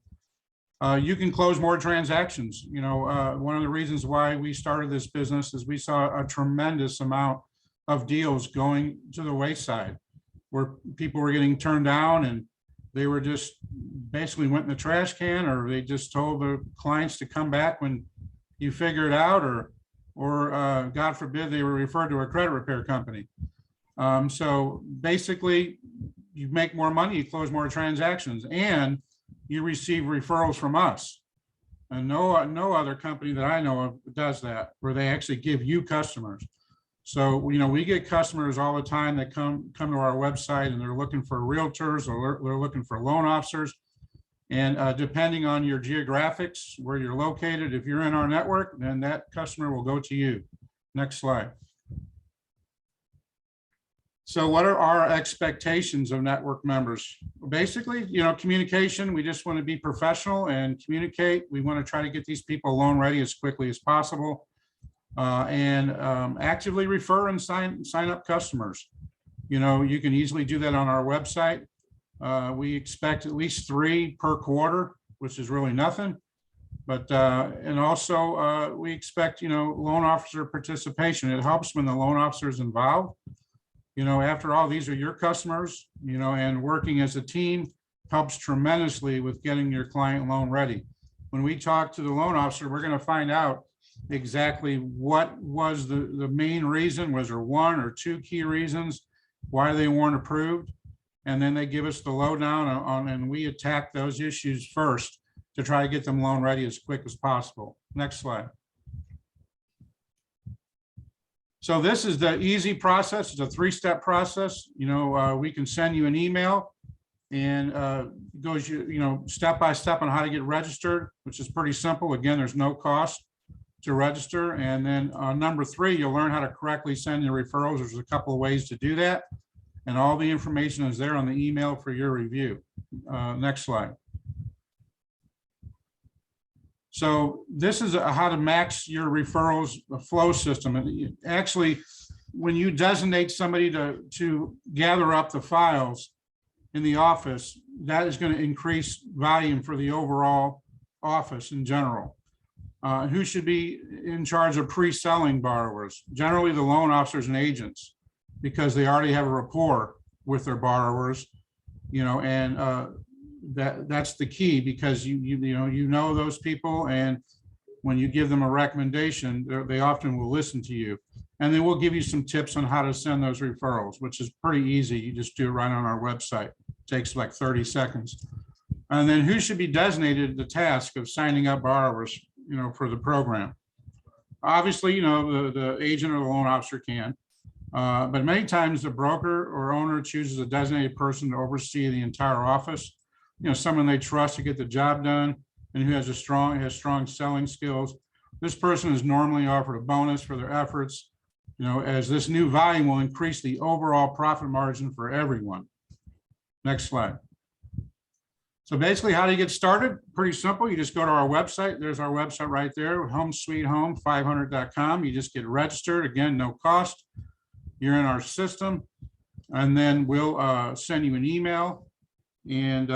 You can close more transactions. One of the reasons why we started this business is we saw a tremendous amount of deals going to the wayside, where people were getting turned down and they were just basically went in the trash can, or they just told the clients to come back when you figure it out, or God forbid, they were referred to a credit repair company. So basically, you make more money, you close more transactions, and you receive referrals from us. And no other company that I know of does that, where they actually give you customers. So, we get customers all the time that come to our website, and they're looking for realtors, or they're looking for loan officers. And depending on your geographics, where you're located, if you're in our network, then that customer will go to you. Next slide. So what are our expectations of network members? Basically, communication. We just want to be professional and communicate. We want to try to get these people loan ready as quickly as possible, and actively refer and sign up customers. You can easily do that on our website. We expect at least 3 per quarter, which is really nothing. But and also we expect loan officer participation. It helps when the loan officer is involved. After all, these are your customers, and working as a team helps tremendously with getting your client loan ready. When we talk to the loan officer, we're going to find out exactly what was the main reason. Was there 1 or 2 key reasons why they weren't approved? And then they give us the lowdown on, and we attack those issues first to try to get them loan ready as quick as possible. Next slide. So this is the easy process. It's a 3-step process. We can send you an email, and it goes step by step on how to get registered, which is pretty simple. Again, there's no cost to register. And then number 3, you'll learn how to correctly send your referrals. There's a couple of ways to do that, and all the information is there on the email for your review. Next slide. So this is how to max your referrals flow system. And actually, when you designate somebody to gather up the files in the office, that is going to increase volume for the overall office in general. Who should be in charge of pre-selling borrowers? Generally, the loan officers and agents, because they already have a rapport with their borrowers, and that's the key, because you know those people, and when you give them a recommendation, they often will listen to you. And then we'll give you some tips on how to send those referrals, which is pretty easy. You just do it right on our website. Takes like 30 seconds. And then who should be designated the task of signing up borrowers, for the program? Obviously, the agent or the loan officer can, but many times the broker or owner chooses a designated person to oversee the entire office. Someone they trust to get the job done and who has strong selling skills. This person is normally offered a bonus for their efforts, as this new volume will increase the overall profit margin for everyone. Next slide. So basically, how do you get started? Pretty simple. You just go to our website. There's our website right there, homesweethome500.com. You just get registered. Again, no cost. You're in our system. And then we'll send you an email. And,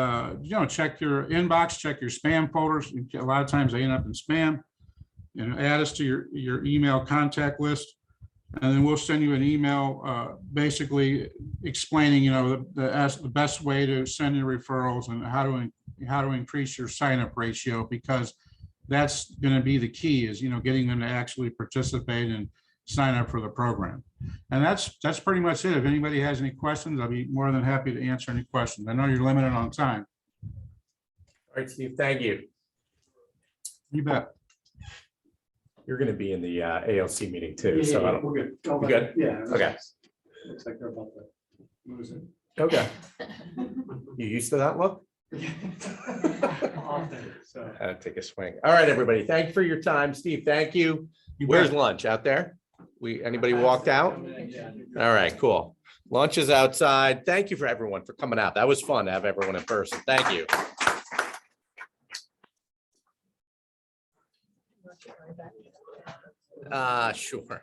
check your inbox, check your spam folders. A lot of times they end up in spam. Add us to your email contact list. And then we'll send you an email basically explaining, the best way to send your referrals and how to increase your sign-up ratio, because that's going to be the key is, getting them to actually participate and sign up for the program. And that's pretty much it. If anybody has any questions, I'll be more than happy to answer any questions. I know you're limited on time.
All right, Steve, thank you.
You bet.
You're going to be in the ALC meeting too, so I don't.
We're good.
You good?
Yeah.
Okay.
Looks like they're about to lose it.
Okay. You used to that look?
Often, so.
Take a swing. All right, everybody. Thank you for your time. Steve, thank you. Where's lunch? Out there? Anybody walked out? All right, cool. Lunch is outside. Thank you for everyone for coming out. That was fun to have everyone in person. Thank you. Sure.